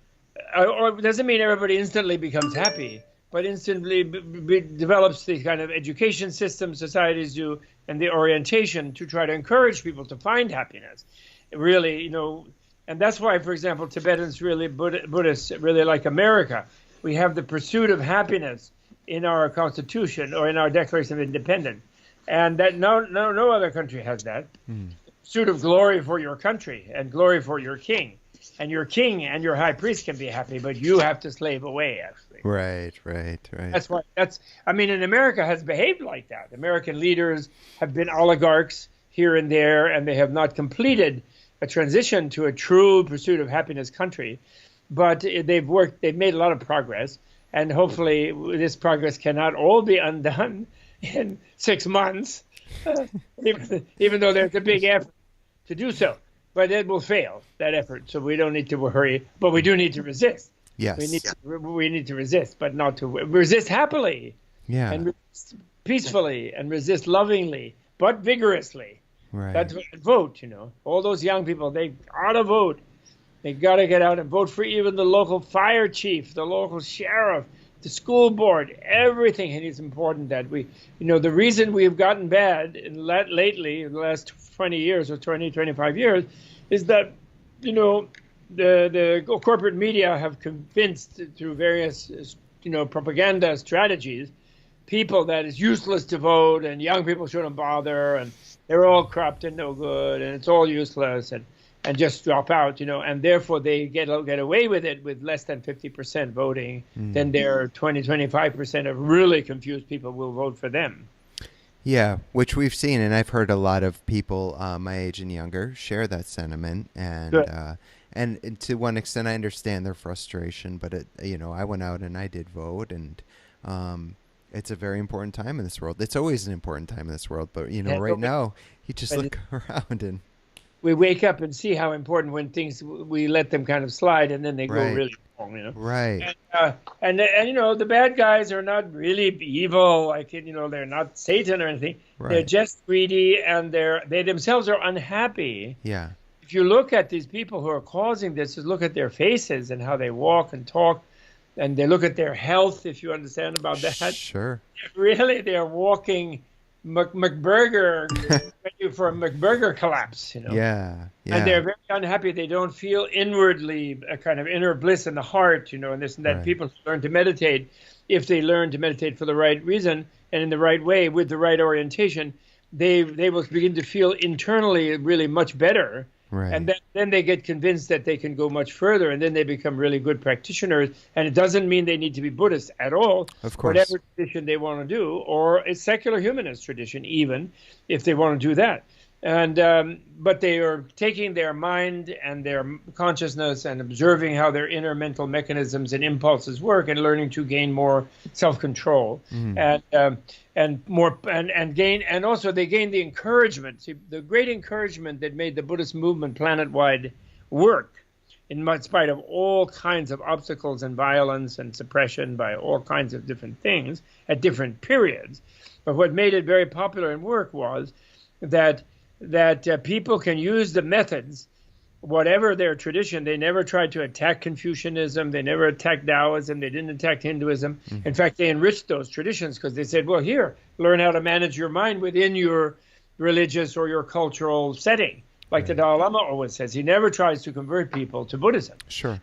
Or it doesn't mean everybody instantly becomes happy, but instantly develops the kind of education system societies do and the orientation to try to encourage people to find happiness. Really, you know, and that's why, for example, Tibetans really, Buddhists really like America. We have the pursuit of happiness in our Constitution or in our Declaration of Independence. And that no other country has that. Pursuit of glory for your country and glory for your king. And your king and your high priest can be happy, but you have to slave away, actually. Right. That's why, and America has behaved like that. American leaders have been oligarchs here and there, and they have not completed a transition to a true pursuit of happiness country. But they've made a lot of progress, and hopefully this progress cannot all be undone in 6 months, even though there's a big effort to do so. but it will fail, that effort. So we don't need to worry, but we do need to resist. Yes. We need to resist, but not to resist happily, Yeah. and resist peacefully, and resist lovingly, but vigorously. Right. That's what, vote. All those young people, they ought to vote. They got to get out and vote for even the local fire chief, the local sheriff, the school board, everything. And it's important that we, the reason we've gotten bad lately, in the last 20 years or 20, 25 years, is that, the corporate media have convinced through various, propaganda strategies, people that it's useless to vote and young people shouldn't bother and they're all corrupt and no good and it's all useless and just drop out, and therefore they get away with it with less than 50% voting. Then their 20-25% of really confused people will vote for them. Yeah, which we've seen, and I've heard a lot of people my age and younger share that sentiment, and to one extent I understand their frustration, but I went out and I did vote, and it's a very important time in this world. It's always an important time in this world, but right now you just look around and we wake up and see how important when we let them kind of slide and then they go really wrong, Right. And the bad guys are not really evil, like, they're not Satan or anything. Right. They're just greedy and they themselves are unhappy. Yeah. If you look at these people who are causing this, just look at their faces and how they walk and talk, and they look at their health, if you understand about that. Sure. Really, they're walking McBurger for a McBurger collapse, Yeah. And they're very unhappy. They don't feel inwardly a kind of inner bliss in the heart, and this and that. Right. People learn to meditate, if they learn to meditate for the right reason and in the right way with the right orientation, they will begin to feel internally really much better. Right. And then they get convinced that they can go much further, and then they become really good practitioners. And it doesn't mean they need to be Buddhist at all. Of course. Whatever tradition they want to do, or a secular humanist tradition, even if they want to do that. And but they are taking their mind and their consciousness and observing how their inner mental mechanisms and impulses work, and learning to gain more self-control and more and gain, and also they gain the encouragement. See, the great encouragement that made the Buddhist movement planet-wide work, in spite of all kinds of obstacles and violence and suppression by all kinds of different things at different periods. But what made it very popular and work was that people can use the methods, whatever their tradition. They never tried to attack Confucianism. They never attacked Taoism. They didn't attack Hinduism. Mm-hmm. In fact, they enriched those traditions because they said, well, here, learn how to manage your mind within your religious or your cultural setting. Like the Dalai Lama always says, he never tries to convert people to Buddhism. Sure.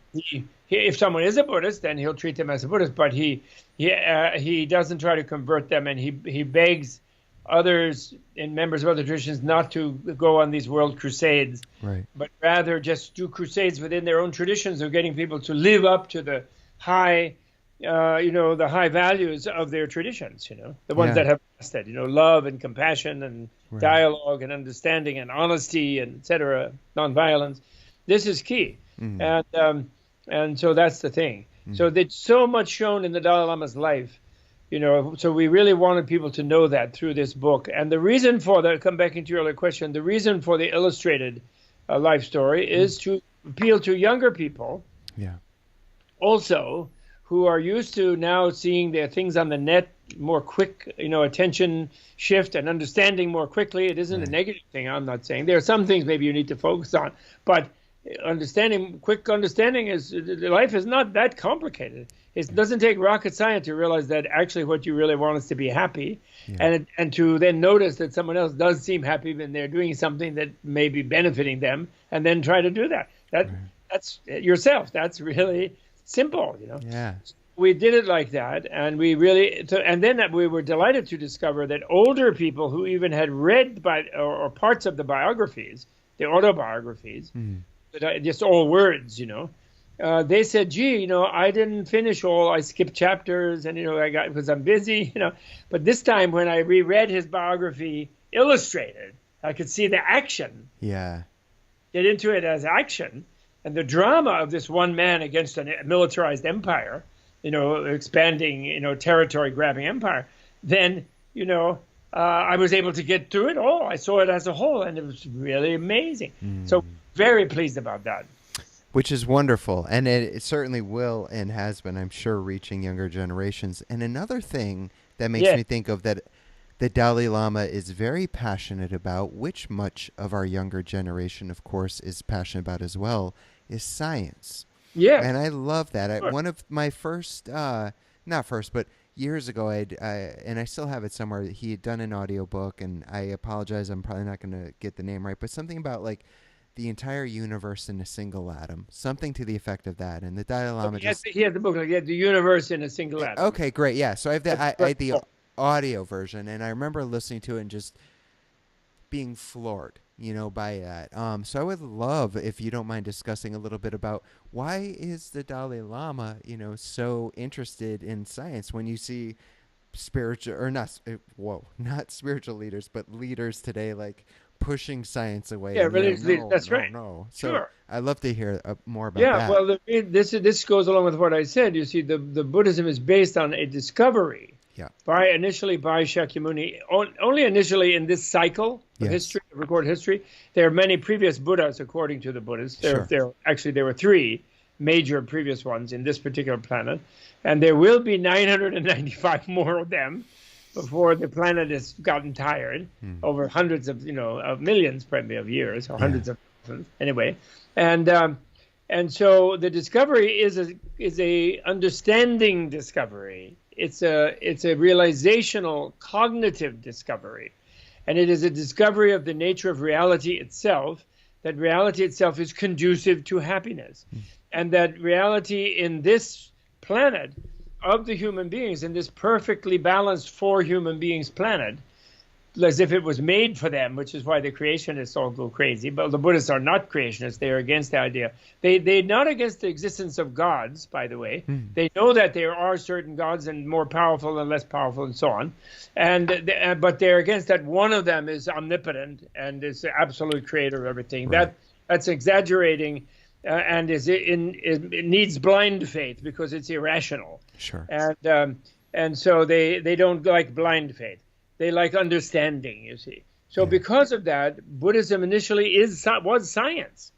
If someone is a Buddhist, then he'll treat them as a Buddhist, but he doesn't try to convert them, and he begs others and members of other traditions not to go on these world crusades, but rather just do crusades within their own traditions of getting people to live up to the high, the high values of their traditions, the ones that have lasted, love and compassion and dialogue and understanding and honesty and etc., nonviolence. This is key. Mm-hmm. And so that's the thing. Mm-hmm. So there's so much shown in the Dalai Lama's life. So we really wanted people to know that through this book. And the reason for that, come back into your earlier question, the reason for the illustrated life story is to appeal to younger people. Yeah. Also, who are used to now seeing their things on the net more quick, attention shift and understanding more quickly. It isn't a negative thing, I'm not saying. There are some things maybe you need to focus on, but quick understanding is, life is not that complicated. It doesn't take rocket science to realize that actually what you really want is to be happy, and to then notice that someone else does seem happy when they're doing something that may be benefiting them, and then try to do that. That's yourself. That's really simple, Yeah. We did it like that, and we were delighted to discover that older people who even had read or parts of the biographies, the autobiographies, just all words, they said, gee, I didn't finish all, I skipped chapters, and, because I'm busy, But this time when I reread his biography illustrated, I could see the action. Yeah. Get into it as action, and the drama of this one man against a militarized empire, expanding, territory grabbing empire. Then, I was able to get through it all. I saw it as a whole, and it was really amazing. So very pleased about that. Which is wonderful. And it certainly will and has been, I'm sure, reaching younger generations. And another thing that makes Yeah, me think of that the Dalai Lama is very passionate about, which much of our younger generation, of course, is passionate about as well, is science. yeah, And I love that. sure. One of my first, not first, but years ago, and I still have it somewhere, he had done an audiobook, and I apologize, I'm probably not going to get the name right, but something about like the entire universe in a single atom, something to the effect of that. And the Dalai Lama just, He has the book, like, the universe in a single atom. okay, great. Yeah. So I have That's I had very the cool. audio version, and I remember listening to it and just being floored, by that. So I would love, if you don't mind, discussing a little bit about why is the Dalai Lama, so interested in science when you see spiritual or not, not spiritual leaders, but leaders today like pushing science away. Yeah, And religious leaders. no, That's no, right. no. So Sure. I'd love to hear more about Yeah. that. Well, this goes along with what I said. You see, the Buddhism is based on a discovery Yeah. initially by Shakyamuni, only initially in this cycle of Yes. history, of recorded history. There are many previous Buddhas, according to the Buddhists. Sure. There were three major previous ones in this particular planet, and there will be 995 more of them before the planet has gotten tired over hundreds of millions, probably, of years, or hundreds of thousands, anyway. And so the discovery is a understanding discovery. It's a realizational cognitive discovery, and it is a discovery of the nature of reality itself. That reality itself is conducive to happiness, and that reality in this planet of the human beings, in this perfectly balanced for human beings planet, as if it was made for them, which is why the creationists all go crazy. But the Buddhists are not creationists. They are against the idea. They're not against the existence of gods, by the way. They know that there are certain gods, and more powerful and less powerful and so on. But they're against that one of them is omnipotent and is the absolute creator of everything. Right. That's exaggerating, and it needs blind faith because it's irrational. Sure. And so they don't like blind faith. They like understanding, you see. So because of that, Buddhism initially was science.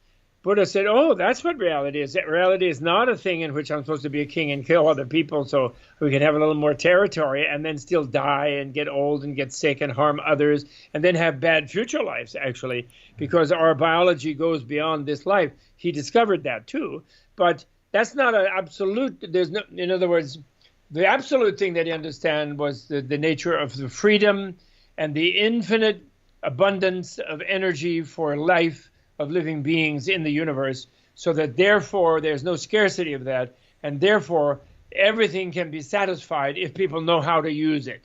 Buddha said, oh, that's what reality is. Reality is not a thing in which I'm supposed to be a king and kill other people so we can have a little more territory and then still die and get old and get sick and harm others and then have bad future lives, actually, because our biology goes beyond this life. He discovered that too. But that's not an absolute. In other words, the absolute thing that he understood was the nature of the freedom and the infinite abundance of energy for life of living beings in the universe, so that therefore there's no scarcity of that, and therefore everything can be satisfied if people know how to use it.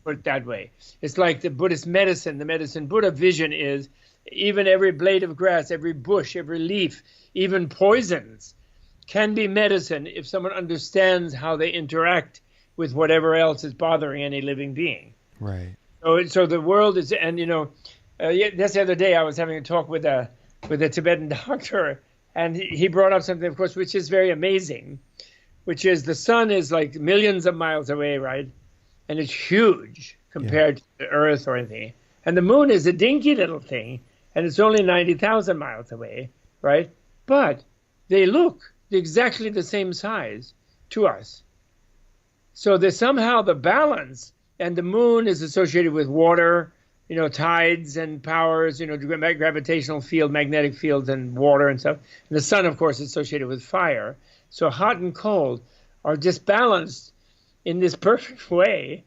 Put it that way. It's like the Buddhist medicine. The medicine Buddha vision is even every blade of grass, every bush, every leaf, even poisons can be medicine if someone understands how they interact with whatever else is bothering any living being. Right. So the world is, and just the other day I was having a talk with a Tibetan doctor, and he brought up something, of course, which is very amazing, which is the sun is like millions of miles away, right? And it's huge compared to the Earth or anything. And the moon is a dinky little thing, and it's only 90,000 miles away, right? But they look exactly the same size to us. So there's somehow the balance, and the moon is associated with water, tides and powers, gravitational field, magnetic fields and water and stuff. And the sun, of course, is associated with fire. So hot and cold are just balanced in this perfect way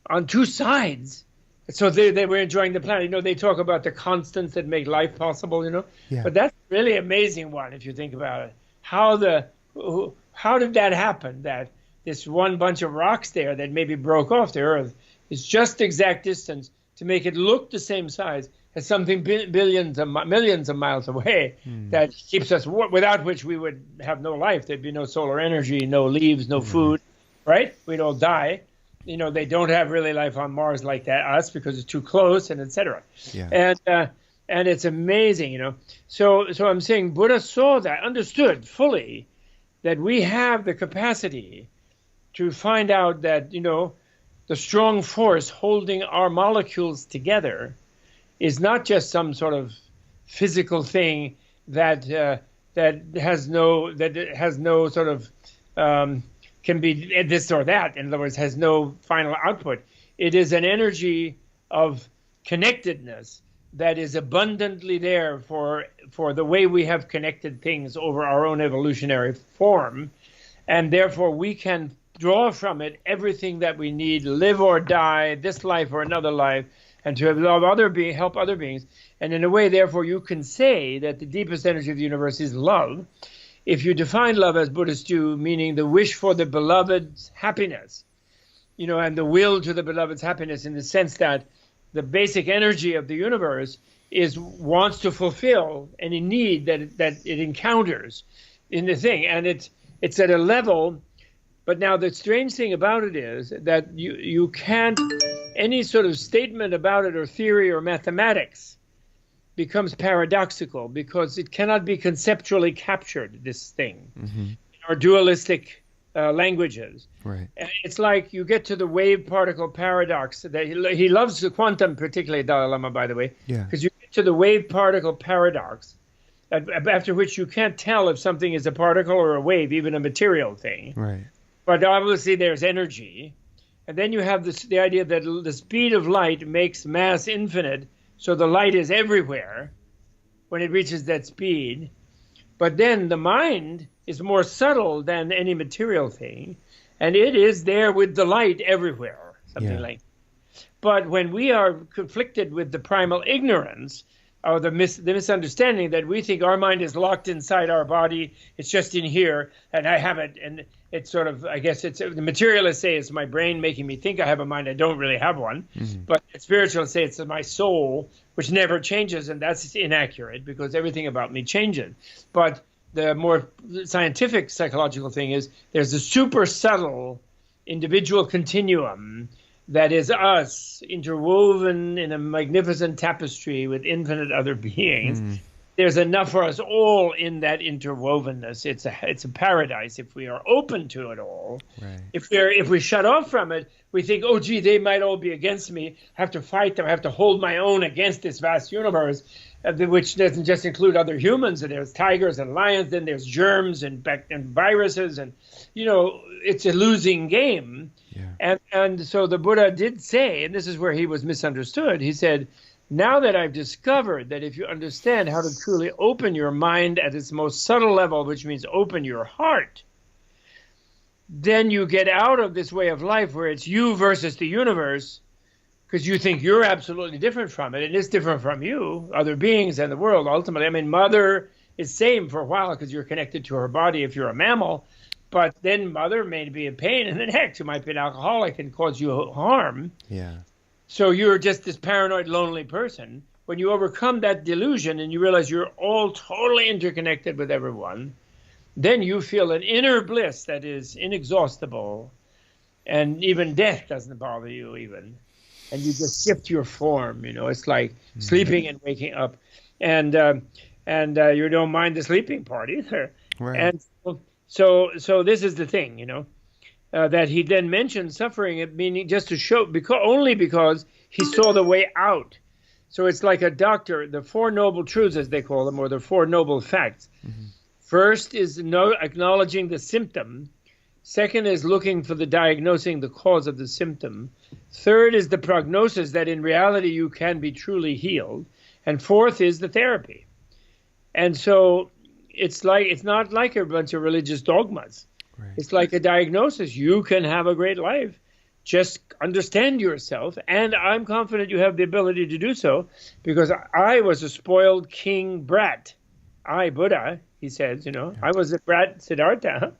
on two sides. So they were enjoying the planet. They talk about the constants that make life possible, Yeah. But that's a really amazing one if you think about it. How did that happen, that this one bunch of rocks there that maybe broke off the Earth is just exact distance to make it look the same size as something millions of miles away that keeps us, without which we would have no life. There'd be no solar energy, no leaves, no food, right? We'd all die. They don't have really life on Mars like that, us, because it's too close, and etc. Yeah. And it's amazing, So I'm saying Buddha saw that, understood fully that we have the capacity to find out that, the strong force holding our molecules together is not just some sort of physical thing that has no sort of can be this or that. In other words, has no final output. It is an energy of connectedness that is abundantly there for the way we have connected things over our own evolutionary form, and therefore we can draw from it everything that we need, live or die, this life or another life, and to help other beings. And in a way, therefore, you can say that the deepest energy of the universe is love. If you define love as Buddhists do, meaning the wish for the beloved's happiness, and the will to the beloved's happiness, in the sense that the basic energy of the universe wants to fulfill any need that it encounters in the thing, and it's at a level. But now the strange thing about it is that you can't, any sort of statement about it or theory or mathematics becomes paradoxical, because it cannot be conceptually captured, this thing, in our dualistic languages. Right. And it's like you get to the wave-particle paradox. That he loves the quantum, particularly Dalai Lama, by the way, because you get to the wave-particle paradox, after which you can't tell if something is a particle or a wave, even a material thing. Right. But obviously there's energy. And then you have the idea that the speed of light makes mass infinite, so the light is everywhere when it reaches that speed. But then the mind is more subtle than any material thing, and it is there with the light everywhere, something like that. But when we are conflicted with the primal ignorance, or the misunderstanding that we think our mind is locked inside our body, it's just in here, and I have it, and it's sort of, I guess the materialists say it's my brain making me think I have a mind. I don't really have one. But the spiritualists say it's my soul, which never changes, and that's inaccurate, because everything about me changes. But the more scientific psychological thing is there's a super subtle individual continuum that is us, interwoven in a magnificent tapestry with infinite other beings. There's enough for us all in that interwovenness. It's a paradise if we are open to it all. Right. If we shut off from it, we think, oh, gee, they might all be against me. I have to fight them. I have to hold my own against this vast universe, which doesn't just include other humans. And there's tigers and lions. Then there's germs and viruses, and it's a losing game. Yeah. And so the Buddha did say, and this is where he was misunderstood. He said, now that I've discovered that if you understand how to truly open your mind at its most subtle level, which means open your heart, then you get out of this way of life where it's you versus the universe, because you think you're absolutely different from it. It is different from you, other beings, and the world, ultimately. I mean, mother is same for a while because you're connected to her body if you're a mammal, but then mother may be a pain in the neck. She might be an alcoholic and cause you harm. Yeah. So you're just this paranoid, lonely person. When you overcome that delusion and you realize you're all totally interconnected with everyone, then you feel an inner bliss that is inexhaustible, and even death doesn't bother you even. And you just shift your form, It's like sleeping and waking up. And you don't mind the sleeping part either. Right. And so this is the thing, that he then mentioned suffering, meaning just to show, only because he saw the way out. So it's like a doctor, the Four Noble Truths, as they call them, or the Four Noble Facts. First is acknowledging the symptom. Second is looking for diagnosing the cause of the symptom. Third is the prognosis that in reality you can be truly healed. And fourth is the therapy. And so it's not like a bunch of religious dogmas. Right. It's like a diagnosis. You can have a great life. Just understand yourself. And I'm confident you have the ability to do so, because I was a spoiled king brat. Buddha, he says, I was a brat Siddhartha,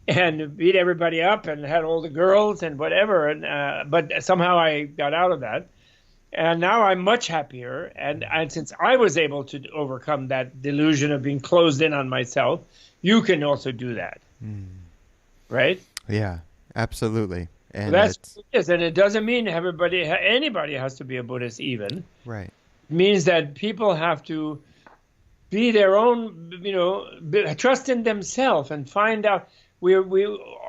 and beat everybody up and had all the girls and whatever. And but somehow I got out of that. And now I'm much happier. And since I was able to overcome that delusion of being closed in on myself, you can also do that. Right? Yeah, absolutely. And that's what it is. And it doesn't mean anybody has to be a Buddhist even. Right. It means that people have to be their own, trust in themselves and find out. We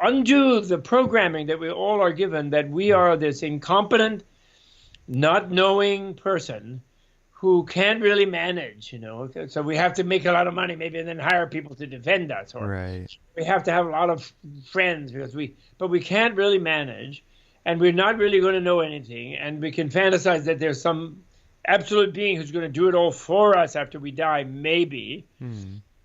undo the programming that we all are given, that we are this incompetent, not knowing person who can't really manage, you know. So we have to make a lot of money maybe and then hire people to defend us, or Right. we have to have a lot of friends but we can't really manage, and we're not really going to know anything, and we can fantasize that there's some absolute being who's going to do it all for us after we die, maybe.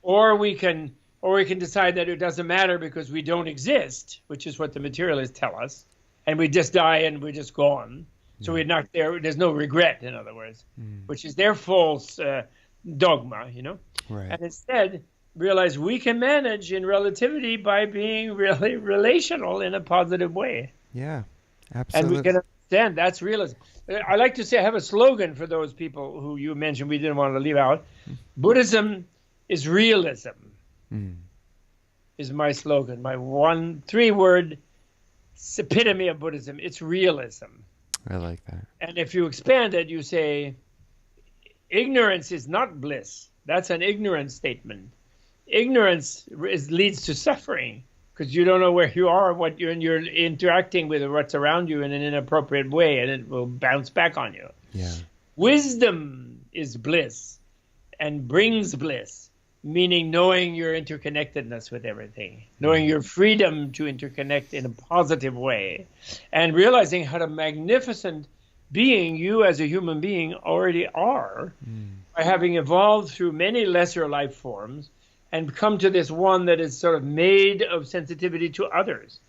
Or we can decide that it doesn't matter because we don't exist, which is what the materialists tell us, and we just die and we're just gone. So we're not there. There's no regret, in other words, which is their false dogma, you know. Right. And instead, realize we can manage in relativity by being really relational in a positive way. Yeah, absolutely. And we can understand that's realism. I like to say I have a slogan for those people who you mentioned we didn't want to leave out. Buddhism is realism. Is my slogan, my 3-word epitome of Buddhism. It's realism. I like that. And if you expand it, you say, ignorance is not bliss. That's an ignorant statement. Ignorance leads to suffering because you don't know where you are, what you're interacting with, or what's around you in an inappropriate way, and it will bounce back on you. Yeah. Wisdom is bliss and brings bliss, meaning knowing your interconnectedness with everything, knowing your freedom to interconnect in a positive way, and realizing how a magnificent being you as a human being already are by having evolved through many lesser life forms and come to this one that is sort of made of sensitivity to others,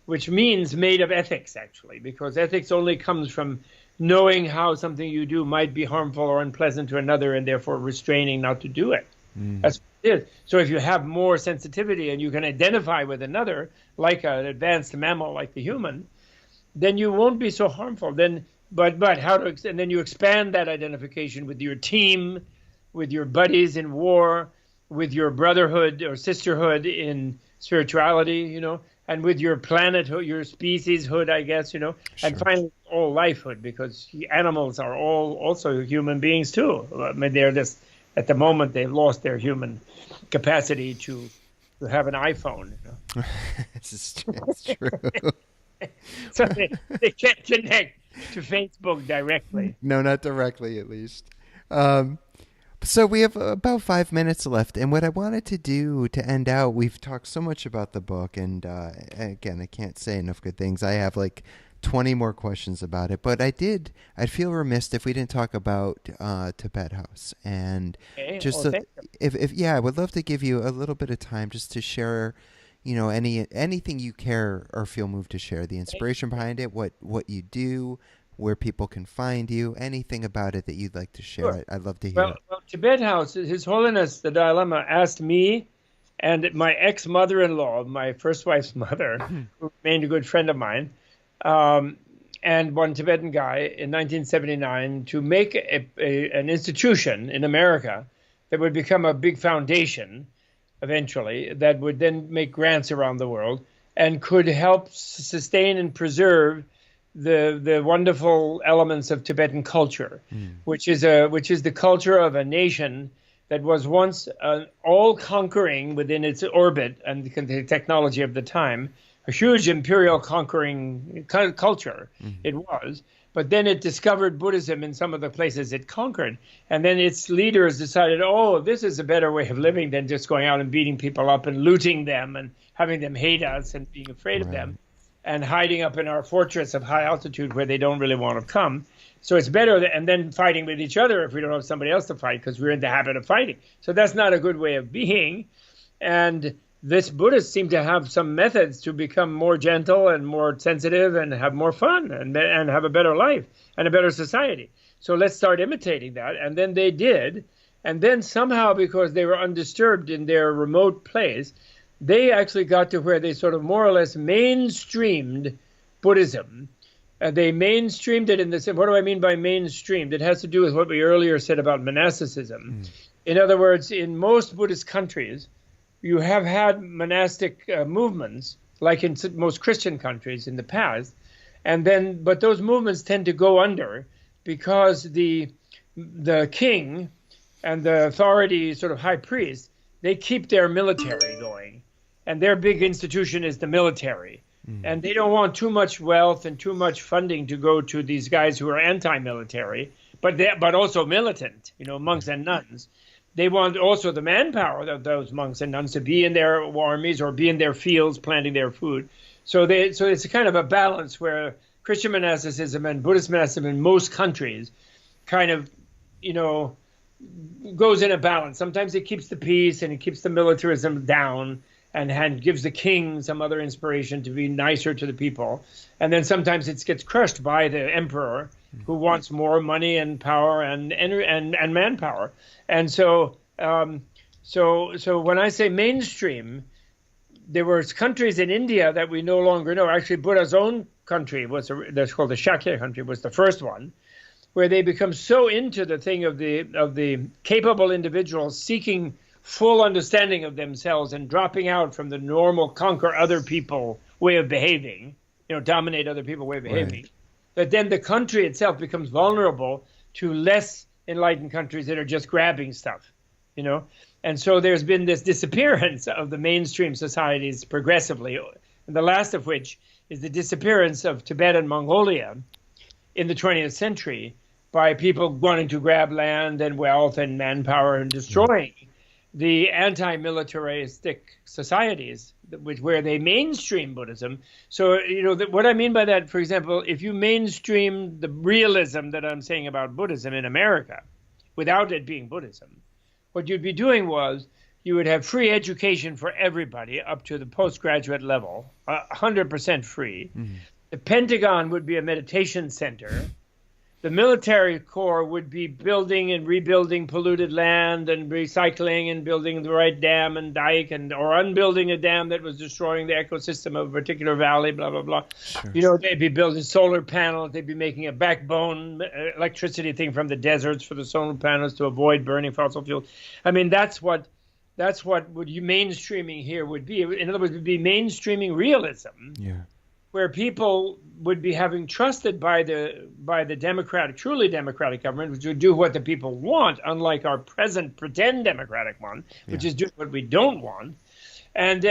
which means made of ethics, actually, because ethics only comes from knowing how something you do might be harmful or unpleasant to another and therefore restraining not to do it. That's what it is. So if you have more sensitivity and you can identify with another, like an advanced mammal like the human, then you won't be so harmful. Then, but and then you expand that identification with your team, with your buddies in war, with your brotherhood or sisterhood in spirituality, you know, and with your planet, your specieshood, I guess, you know, and finally all lifehood, because animals are all also human beings too. I mean, they're just, at the moment, they've lost their human capacity to have an iPhone. You know? It's true. So they can't connect to Facebook directly. No, not directly, at least. So we have about 5 minutes left, and what I wanted to do to end out, we've talked so much about the book, and again, I can't say enough good things. I have like 20 more questions about it, but I'd feel remiss if we didn't talk about Tibet House, and just I would love to give you a little bit of time just to share, you know, anything you care or feel moved to share, the inspiration behind it, what you do, where people can find you, anything about it that you'd like to share. Sure. I'd love to hear it. Well, Tibet House, His Holiness the Dalai Lama asked me and my ex-mother-in-law, my first wife's mother, who remained a good friend of mine, and one Tibetan guy in 1979 to make an institution in America that would become a big foundation eventually, that would then make grants around the world and could help sustain and preserve the wonderful elements of Tibetan culture, which is the culture of a nation that was once all-conquering within its orbit and the technology of the time, a huge imperial conquering culture it was, but then it discovered Buddhism in some of the places it conquered, and then its leaders decided, oh, this is a better way of living than just going out and beating people up and looting them and having them hate us and being afraid of them and hiding up in our fortress of high altitude where they don't really want to come. So it's better, and then fighting with each other if we don't have somebody else to fight, because we're in the habit of fighting. So that's not a good way of being. And this Buddhists seem to have some methods to become more gentle and more sensitive and have more fun and have a better life and a better society. So let's start imitating that. And then they did. And then somehow, because they were undisturbed in their remote place, they actually got to where they sort of more or less mainstreamed Buddhism. They mainstreamed it in the sense, what do I mean by mainstreamed? It has to do with what we earlier said about monasticism. In other words, in most Buddhist countries, you have had monastic movements, like in most Christian countries in the past, but those movements tend to go under because the king and the authority sort of high priest, they keep their military going, and their big institution is the military. And they don't want too much wealth and too much funding to go to these guys who are anti-military, but also militant, monks and nuns. They want also the manpower of those monks and nuns to be in their armies or be in their fields planting their food. So it's a kind of a balance where Christian monasticism and Buddhist monasticism in most countries kind of, goes in a balance. Sometimes it keeps the peace and it keeps the militarism down and gives the king some other inspiration to be nicer to the people. And then sometimes it gets crushed by the emperor who wants more money and power and manpower. And so when I say mainstream, there were countries in India that we no longer know. Actually, Buddha's own country that's called the Shakya country was the first one, where they become so into the thing of the capable individuals seeking full understanding of themselves and dropping out from the normal conquer other people way of behaving, dominate other people way of behaving, right. That then the country itself becomes vulnerable to less enlightened countries that are just grabbing stuff, And so there's been this disappearance of the mainstream societies progressively, and the last of which is the disappearance of Tibet and Mongolia in the 20th century by people wanting to grab land and wealth and manpower and destroying the anti-militaristic societies where they mainstream Buddhism. So, what I mean by that, for example, if you mainstream the realism that I'm saying about Buddhism in America, without it being Buddhism, what you'd be doing was you would have free education for everybody up to the postgraduate level, 100% free. Mm-hmm. The Pentagon would be a meditation center. The military corps would be building and rebuilding polluted land and recycling and building the right dam and dike or unbuilding a dam that was destroying the ecosystem of a particular valley, blah, blah, blah. Sure. They'd be building solar panels. They'd be making a backbone electricity thing from the deserts for the solar panels to avoid burning fossil fuels. I mean, that's what mainstreaming here would be. In other words, it would be mainstreaming realism. Yeah. Where people would be having trusted by the democratic, truly democratic government, which would do what the people want, unlike our present pretend democratic one, which is doing what we don't want. And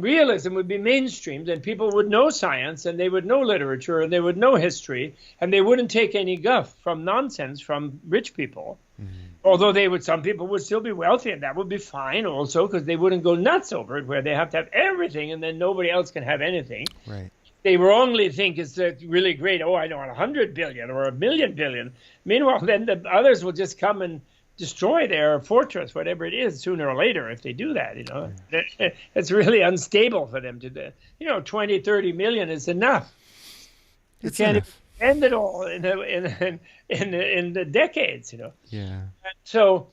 realism would be mainstreamed, and people would know science, and they would know literature, and they would know history, and they wouldn't take any guff from nonsense from rich people. Mm-hmm. Although some people would still be wealthy, and that would be fine also, because they wouldn't go nuts over it, where they have to have everything, and then nobody else can have anything. Right. They wrongly think it's really great. Oh, I know 100 billion or 1,000,000 billion. Meanwhile, then the others will just come and destroy their fortress, whatever it is, sooner or later if they do that. It's really unstable for them to do. 20, 30 million is enough. You can't end it all in the decades. Yeah. So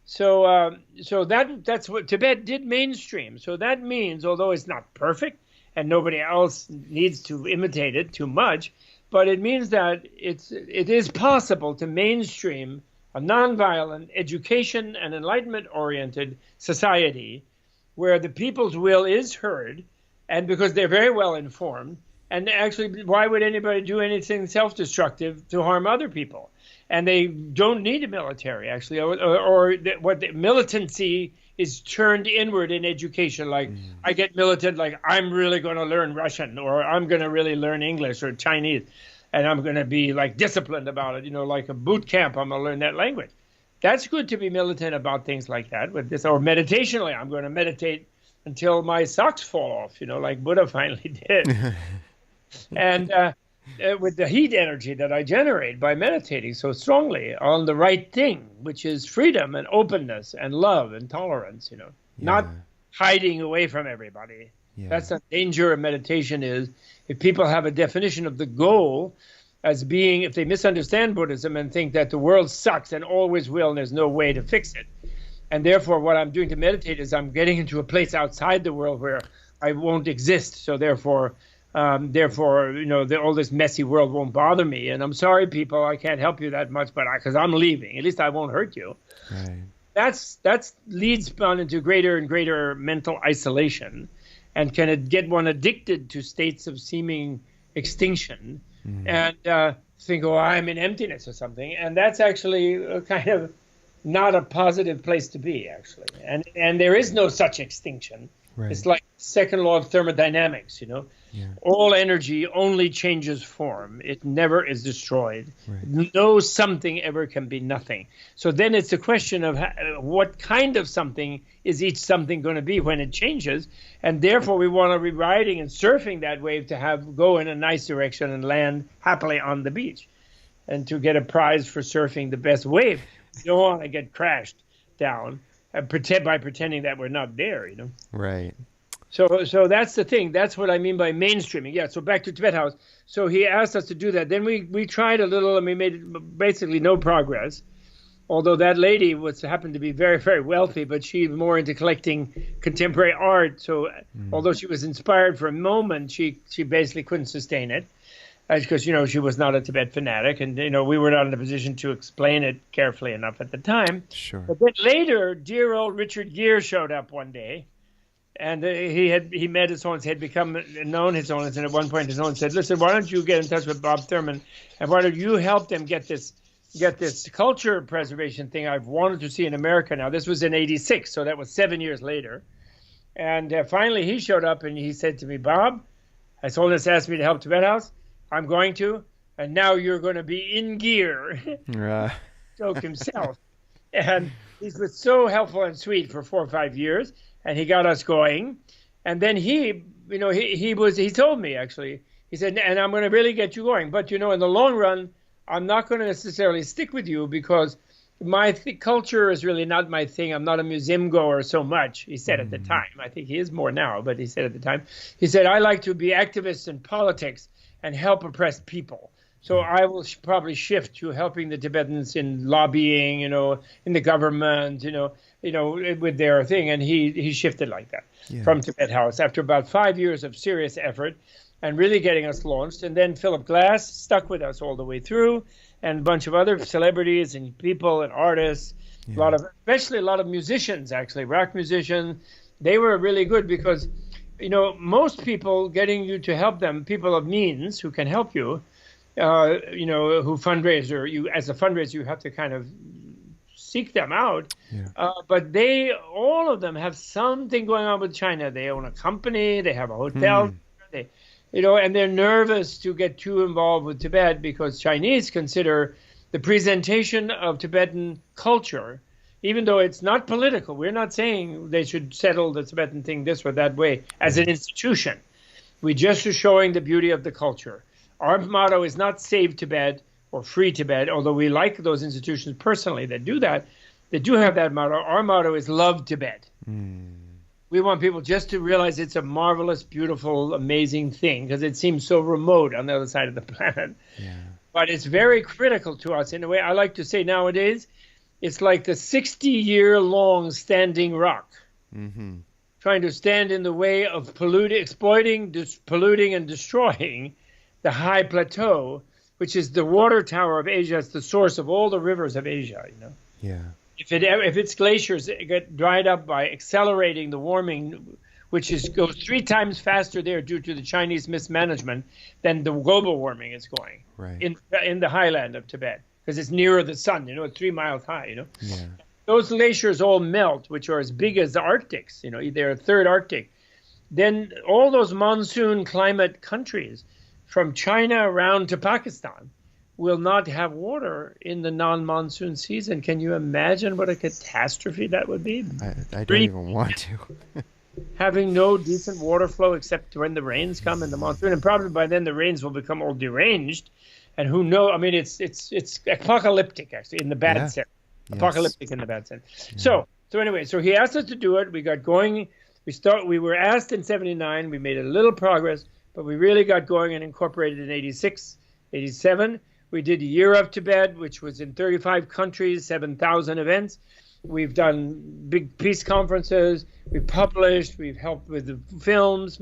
that's what Tibet did mainstream. So that means, although it's not perfect and nobody else needs to imitate it too much, but it means that it is possible to mainstream a nonviolent, education and enlightenment-oriented society where the people's will is heard, and because they're very well informed, and actually, why would anybody do anything self-destructive to harm other people? And they don't need a military, actually, or what the militancy is turned inward in education. Like, I get militant, like, I'm really going to learn Russian, or I'm going to really learn English or Chinese. And I'm going to be like disciplined about it, like a boot camp. I'm going to learn that language. That's good to be militant about things like that. With this, or meditationally, I'm going to meditate until my socks fall off, like Buddha finally did. And with the heat energy that I generate by meditating so strongly on the right thing, which is freedom and openness and love and tolerance, not hiding away from everybody. Yeah. That's the danger of meditation is if people have a definition of the goal as being, if they misunderstand Buddhism and think that the world sucks and always will and there's no way to fix it. And therefore what I'm doing to meditate is I'm getting into a place outside the world where I won't exist. So therefore, all this messy world won't bother me. And I'm sorry, people, I can't help you that much, but because I'm leaving, at least I won't hurt you. Right. That leads one into greater and greater mental isolation. And can it get one addicted to states of seeming extinction and think, oh, I'm in emptiness or something. And that's actually a kind of not a positive place to be, actually. And there is no such extinction. Right. It's like second law of thermodynamics, you know. Yeah. All energy only changes form. It never is destroyed. Right. No something ever can be nothing. So then it's a question of what kind of something is each something going to be when it changes. And therefore we want to be riding and surfing that wave to go in a nice direction and land happily on the beach. And to get a prize for surfing the best wave. You don't want to get crashed down and by pretending that we're not there, you know. Right. So that's the thing. That's what I mean by mainstreaming. Yeah, so back to Tibet House. So he asked us to do that. Then we tried a little, and we made basically no progress. Although that lady happened to be very, very wealthy, but she's more into collecting contemporary art. So although she was inspired for a moment, she basically couldn't sustain it. Because, you know, she was not a Tibet fanatic, and, you know, we were not in a position to explain it carefully enough at the time. Sure. But then later, dear old Richard Gere showed up one day. And he met His Holiness, had become known His Holiness, and at one point His Holiness said, "Listen, why don't you get in touch with Bob Thurman, and why don't you help them get this culture preservation thing I've wanted to see in America now." This was in '86, so that was 7 years later. And finally he showed up and he said to me, "Bob, His Holiness asked me to help Tibet House. I'm going to, and now you're going to be in gear." Joke himself. And he was so helpful and sweet for 4 or 5 years. And he got us going, and then he told me, actually, he said, "And I'm going to really get you going, but, you know, in the long run, I'm not going to necessarily stick with you because my culture is really not my thing. I'm not a museum goer so much," he said at the time. I think he is more now, but he said at the time, he said, "I like to be activist in politics and help oppressed people. So I will probably shift to helping the Tibetans in lobbying, you know, in the government, you know, with their thing." And he shifted like that from Tibet House after about 5 years of serious effort and really getting us launched. And then Philip Glass stuck with us all the way through, and a bunch of other celebrities and people and artists, especially a lot of musicians, actually, rock musicians. They were really good because, you know, most people getting you to help them, people of means who can help you, you know, who fundraise, or you as a fundraiser, you have to kind of seek them out. But all of them have something going on with China. They own a company, they have a hotel, and they're nervous to get too involved with Tibet because Chinese consider the presentation of Tibetan culture, even though it's not political. We're not saying they should settle the Tibetan thing this or that way as an institution. We just are showing the beauty of the culture. Our motto is not save Tibet or free Tibet, although we like those institutions personally that do that. They do have that motto. Our motto is love Tibet. We want people just to realize it's a marvelous, beautiful, amazing thing because it seems so remote on the other side of the planet. But it's very critical to us in a way. I like to say nowadays, it's like the 60-year-long standing rock, trying to stand in the way of polluting and destroying the high plateau, which is the water tower of Asia. It's the source of all the rivers of Asia, you know. If its glaciers get dried up by accelerating the warming, which goes 3 times faster there due to the Chinese mismanagement than the global warming is going in the highland of Tibet, because it's nearer the sun, you know, it's 3 miles high, you know. Those glaciers all melt, which are as big as the Arctics, you know, they're a third Arctic. Then all those monsoon climate countries, from China around to Pakistan, will not have water in the non-monsoon season. Can you imagine what a catastrophe that would be? I don't even want to. Having no decent water flow except when the rains come in the monsoon, and probably by then the rains will become all deranged. And who knows? I mean, it's apocalyptic actually in the bad sense. Apocalyptic in the bad sense. So anyway, so he asked us to do it. We got going. We were asked in '79. We made a little progress. But we really got going and incorporated in '86, '87. We did a Year of Tibet, which was in 35 countries, 7,000 events. We've done big peace conferences. We've published. We've helped with the films,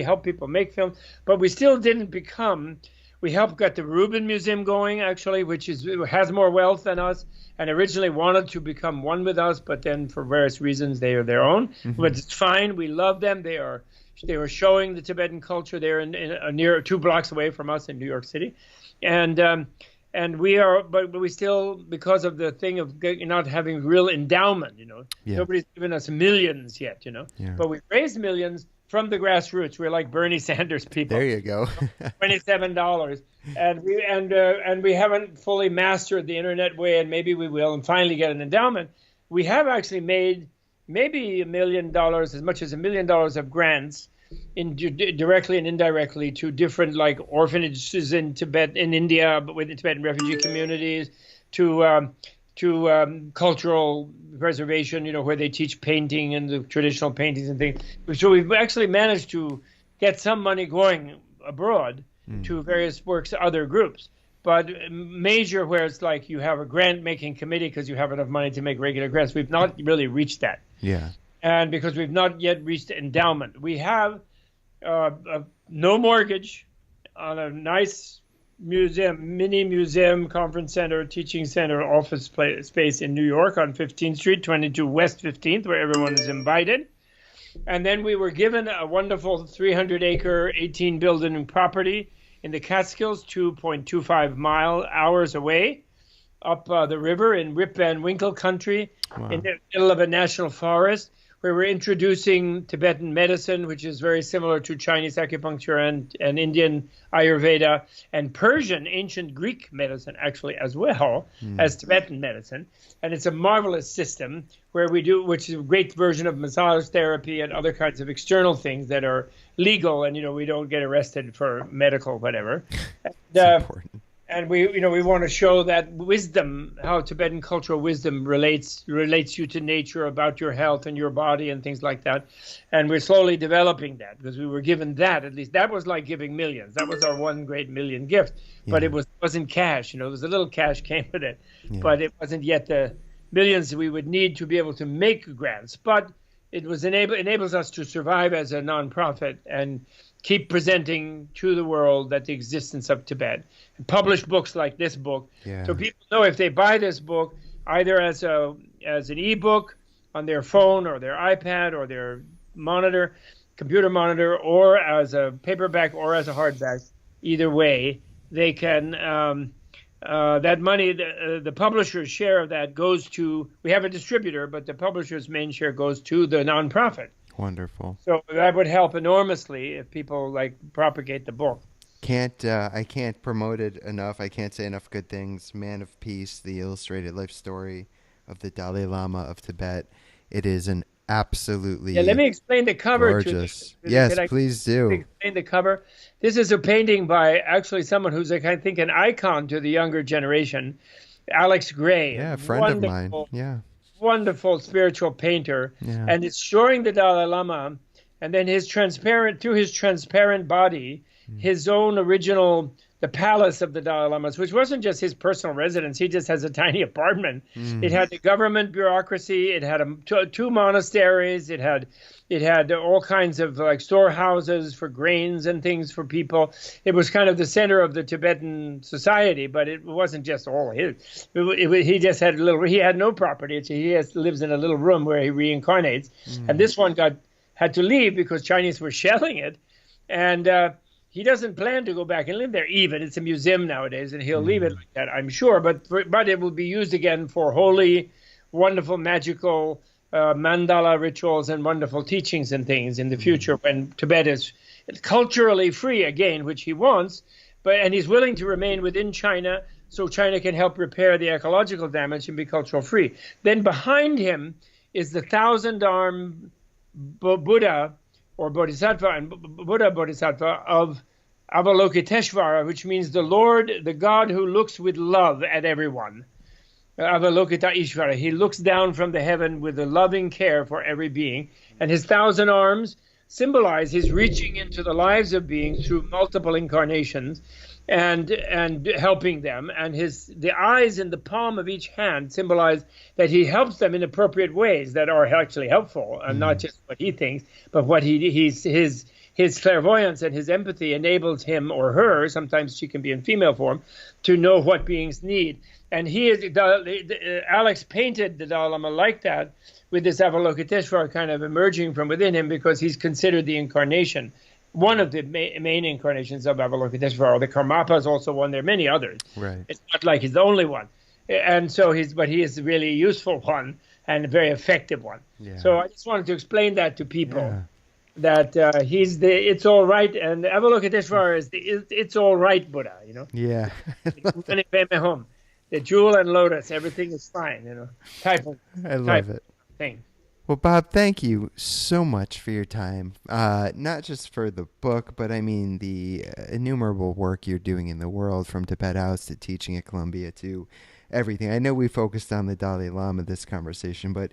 help people make films. But we still didn't become. We helped get the Rubin Museum going, actually, which has more wealth than us, and originally wanted to become one with us, but then for various reasons they are their own. But it's fine. We love them. They were showing the Tibetan culture there near 2 blocks away from us in New York City. And and we are, but we still, because of the thing of not having real endowment, Yeah. nobody's given us millions yet, Yeah. but we've raised millions from the grassroots. We're like Bernie Sanders people. There you go. $27, and we haven't fully mastered the internet way, and maybe we will, and finally get an endowment. We have actually made maybe $1 million, as much as $1 million of grants, directly and indirectly, to different like orphanages in Tibet, in India, but with the Tibetan refugee communities, to cultural preservation, where they teach painting and the traditional paintings and things. So we've actually managed to get some money going abroad to various works, other groups. But major, where it's like you have a grant making committee because you have enough money to make regular grants, we've not really reached that. Yeah. And because we've not yet reached endowment. We have no mortgage on a nice museum, mini museum, conference center, teaching center, office space in New York on 15th Street, 22 West 15th, where everyone is invited. And then we were given a wonderful 300-acre, 18-building property in the Catskills, 2.25 hours away, up the river in Rip Van Winkle country, in the middle of a national forest, where we're introducing Tibetan medicine, which is very similar to Chinese acupuncture and Indian Ayurveda, and Persian, ancient Greek medicine, actually, as well as Tibetan medicine. And it's a marvelous system where we do, which is a great version of massage therapy and other kinds of external things that are legal, and, we don't get arrested for medical whatever. Important. And we want to show that wisdom, how Tibetan cultural wisdom relates you to nature, about your health and your body and things like that. And we're slowly developing that, because we were given that, at least. That was like giving millions. That was our one great million gift. Yeah. But it wasn't cash. There was a little cash came with it. Yeah. But it wasn't yet the millions we would need to be able to make grants. But it was enables us to survive as a nonprofit and keep presenting to the world that the existence of Tibet, and publish books like this book. Yeah. So people know, if they buy this book, either as an ebook on their phone or their iPad or their computer monitor, or as a paperback or as a hardback, either way, they can, that money, the publisher's share of that goes to, we have a distributor, but the publisher's main share goes to the nonprofit. Wonderful. So that would help enormously if people propagate the book. I can't promote it enough. I can't say enough good things. Man of Peace, the illustrated life story of the Dalai Lama of Tibet. It is an absolutely let me explain the cover. Gorgeous. Yes, please do. Explain the cover. This is a painting by actually someone who's, I think, an icon to the younger generation, Alex Gray. Yeah, a friend of mine. Yeah. Wonderful spiritual painter, and it's showing the Dalai Lama, and then through his transparent body, his own original, the palace of the Dalai Lama, which wasn't just his personal residence. He just has a tiny apartment. It had the government bureaucracy. It had two monasteries. It had all kinds of storehouses for grains and things for people. It was kind of the center of the Tibetan society, but it wasn't just all his. He just had he had no property. He lives in a little room where he reincarnates. And this one had to leave because Chinese were shelling it. And he doesn't plan to go back and live there even. It's a museum nowadays, and he'll leave it like that, I'm sure. But it will be used again for holy, wonderful, magical mandala rituals and wonderful teachings and things in the future, when Tibet is culturally free again, which he wants, and he's willing to remain within China, so China can help repair the ecological damage and be cultural free. Then behind him is the 1,000-arm Buddha, or Bodhisattva, and Buddha Bodhisattva of Avalokiteshvara, which means the Lord, the God who looks with love at everyone. Avalokita Ishvara. He looks down from the heaven with a loving care for every being. And his 1,000 arms symbolize his reaching into the lives of beings through multiple incarnations and helping them. And the eyes in the palm of each hand symbolize that he helps them in appropriate ways that are actually helpful, and not just what he thinks, but what his clairvoyance and his empathy enables him or her, sometimes she can be in female form, to know what beings need. And Alex painted the Dalai Lama like that, with this Avalokiteshvara kind of emerging from within him, because he's considered the incarnation one of the main incarnations of Avalokiteshvara. The Karmapa is also one. There are many others. Right. It's not like he's the only one. And so he is a really useful one and a very effective one. Yeah. So I just wanted to explain that to people. Yeah. That he's the it's all right, and Avalokiteshvara is the it's all right Buddha, you know. Yeah. The jewel and lotus, everything is fine, you know. I love it. Thing. Well, Bob, thank you so much for your time. Not just for the book, but I mean the innumerable work you're doing in the world, from Tibet House to teaching at Columbia to everything. I know we focused on the Dalai Lama this conversation, but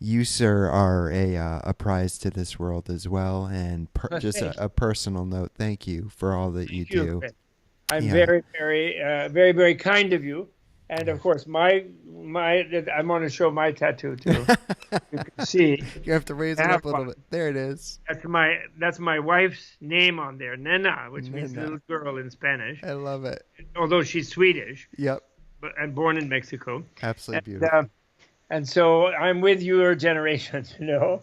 you, sir, are a prize to this world as well. And just a personal note, thank you for all that you do. Chris. I'm very, very, very kind of you. And of course, I'm going to show my tattoo too. You can see. You have to raise it up a little bit. There it is. That's my wife's name on there, Nena, which means little girl in Spanish. I love it. Although she's Swedish. Yep. And born in Mexico. Absolutely beautiful. And so I'm with your generation, you know,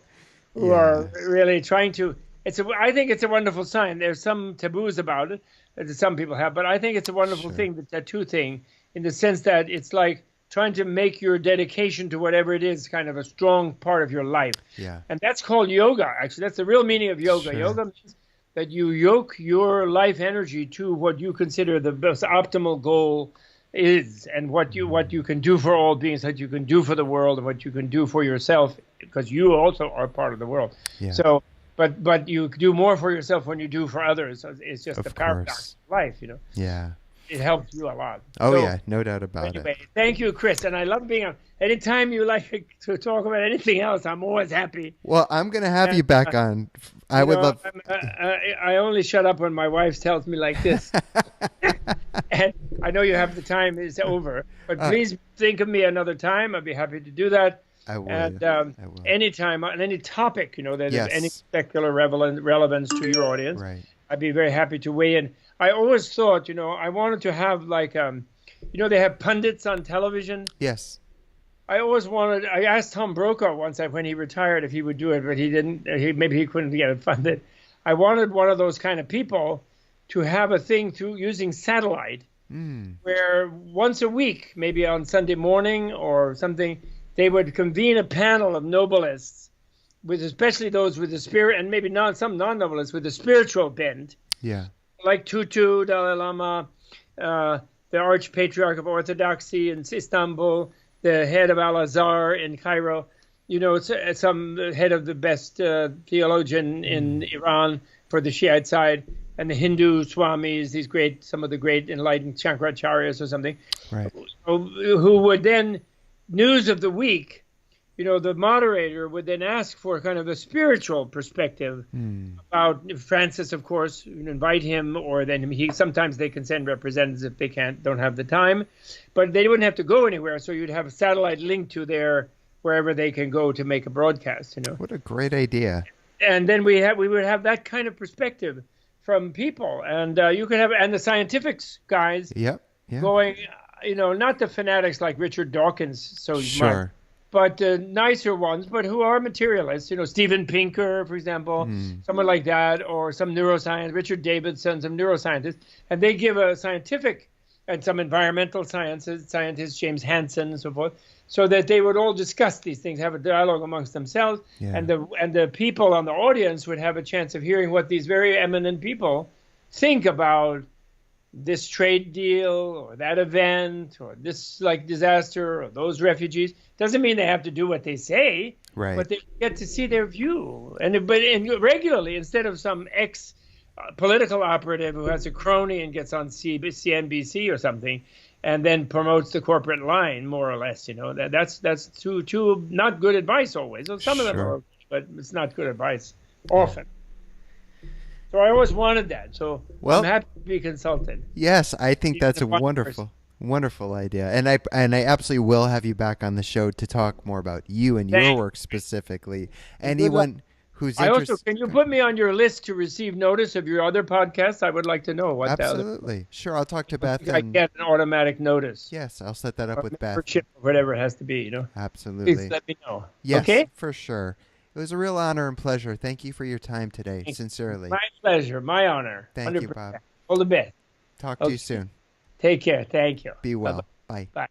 who are really trying to. I think it's a wonderful sign. There's some taboos about it that some people have, but I think it's a wonderful thing, the tattoo thing, in the sense that it's like trying to make your dedication to whatever it is kind of a strong part of your life. Yeah. And that's called yoga, actually. That's the real meaning of yoga. Sure. Yoga means that you yoke your life energy to what you consider the most optimal goal is, and what you can do for all beings, that you can do for the world, and what you can do for yourself, because you also are part of the world. Yeah. So, but you do more for yourself when you do for others. It's just the paradox of life, you know. Yeah. It helps you a lot. Oh, yeah, no doubt about it. Thank you, Chris, and I love being on. Anytime you like to talk about anything else, I'm always happy. Well, I'm going to have you back on. I would love. I only shut up when my wife tells me like this. And I know you have the time is over, but please think of me another time. I'd be happy to do that. I will. And I will. anytime on any topic, you know, that is any secular relevance to your audience, I'd be very happy to weigh in. I always thought, you know, I wanted to have like, you know, they have pundits on television. Yes. I asked Tom Brokaw once when he retired if he would do it, but he didn't. Maybe he couldn't get it funded. I wanted one of those kind of people to have a thing through using satellite, where once a week, maybe on Sunday morning or something, they would convene a panel of nobilists, with especially those with the spirit, and maybe some non-nobilists with the spiritual bent. Yeah. Like Tutu, Dalai Lama, the Archpatriarch of Orthodoxy in Istanbul, the head of Al-Azhar in Cairo, you know, some head of the best theologian in Iran for the Shiite side, and the Hindu Swamis, some of the great enlightened Shankaracharyas or something, who would then, news of the week, you know, the moderator would then ask for kind of a spiritual perspective about Francis, of course, invite him, or then sometimes they can send representatives if they don't have the time, but they wouldn't have to go anywhere. So you'd have a satellite link to wherever they can go to make a broadcast, you know. What a great idea. And then we would have that kind of perspective from people, and you could have, and the scientifics guys going, you know, not the fanatics like Richard Dawkins, much, but nicer ones, but who are materialists, you know, Steven Pinker, for example, someone like that, or some neuroscience, Richard Davidson, some neuroscientists, and they give a scientific and some environmental scientists, James Hansen and so forth, so that they would all discuss these things, have a dialogue amongst themselves, and the people on the audience would have a chance of hearing what these very eminent people think about this trade deal or that event or this like disaster or those refugees. Doesn't mean they have to do what they say, but they get to see their view. And regularly, instead of some political operative who has a crony and gets on CNBC or something and then promotes the corporate line, more or less, you know, that's too not good advice always. So some of them are, but it's not good advice often. So I always wanted that. So I'm happy to be consulted. Yes, I think that's a wonderful idea. And I absolutely will have you back on the show to talk more about you and your work specifically. Anyone who's interested. Can you put me on your list to receive notice of your other podcasts? I would like to know what Absolutely. Sure, I'll talk to Beth. I get an automatic notice. Yes, I'll set that up with Beth. Membership or whatever it has to be, you know. Absolutely. Please let me know. Yes, okay? for sure. It was a real honor and pleasure. Thank you for your time today. Thank you. Sincerely. My pleasure. My honor. Thank you, 100%. Bob. All the best. Talk to Okay. you soon. Take care. Thank you. Be well. Bye-bye. Bye. Bye.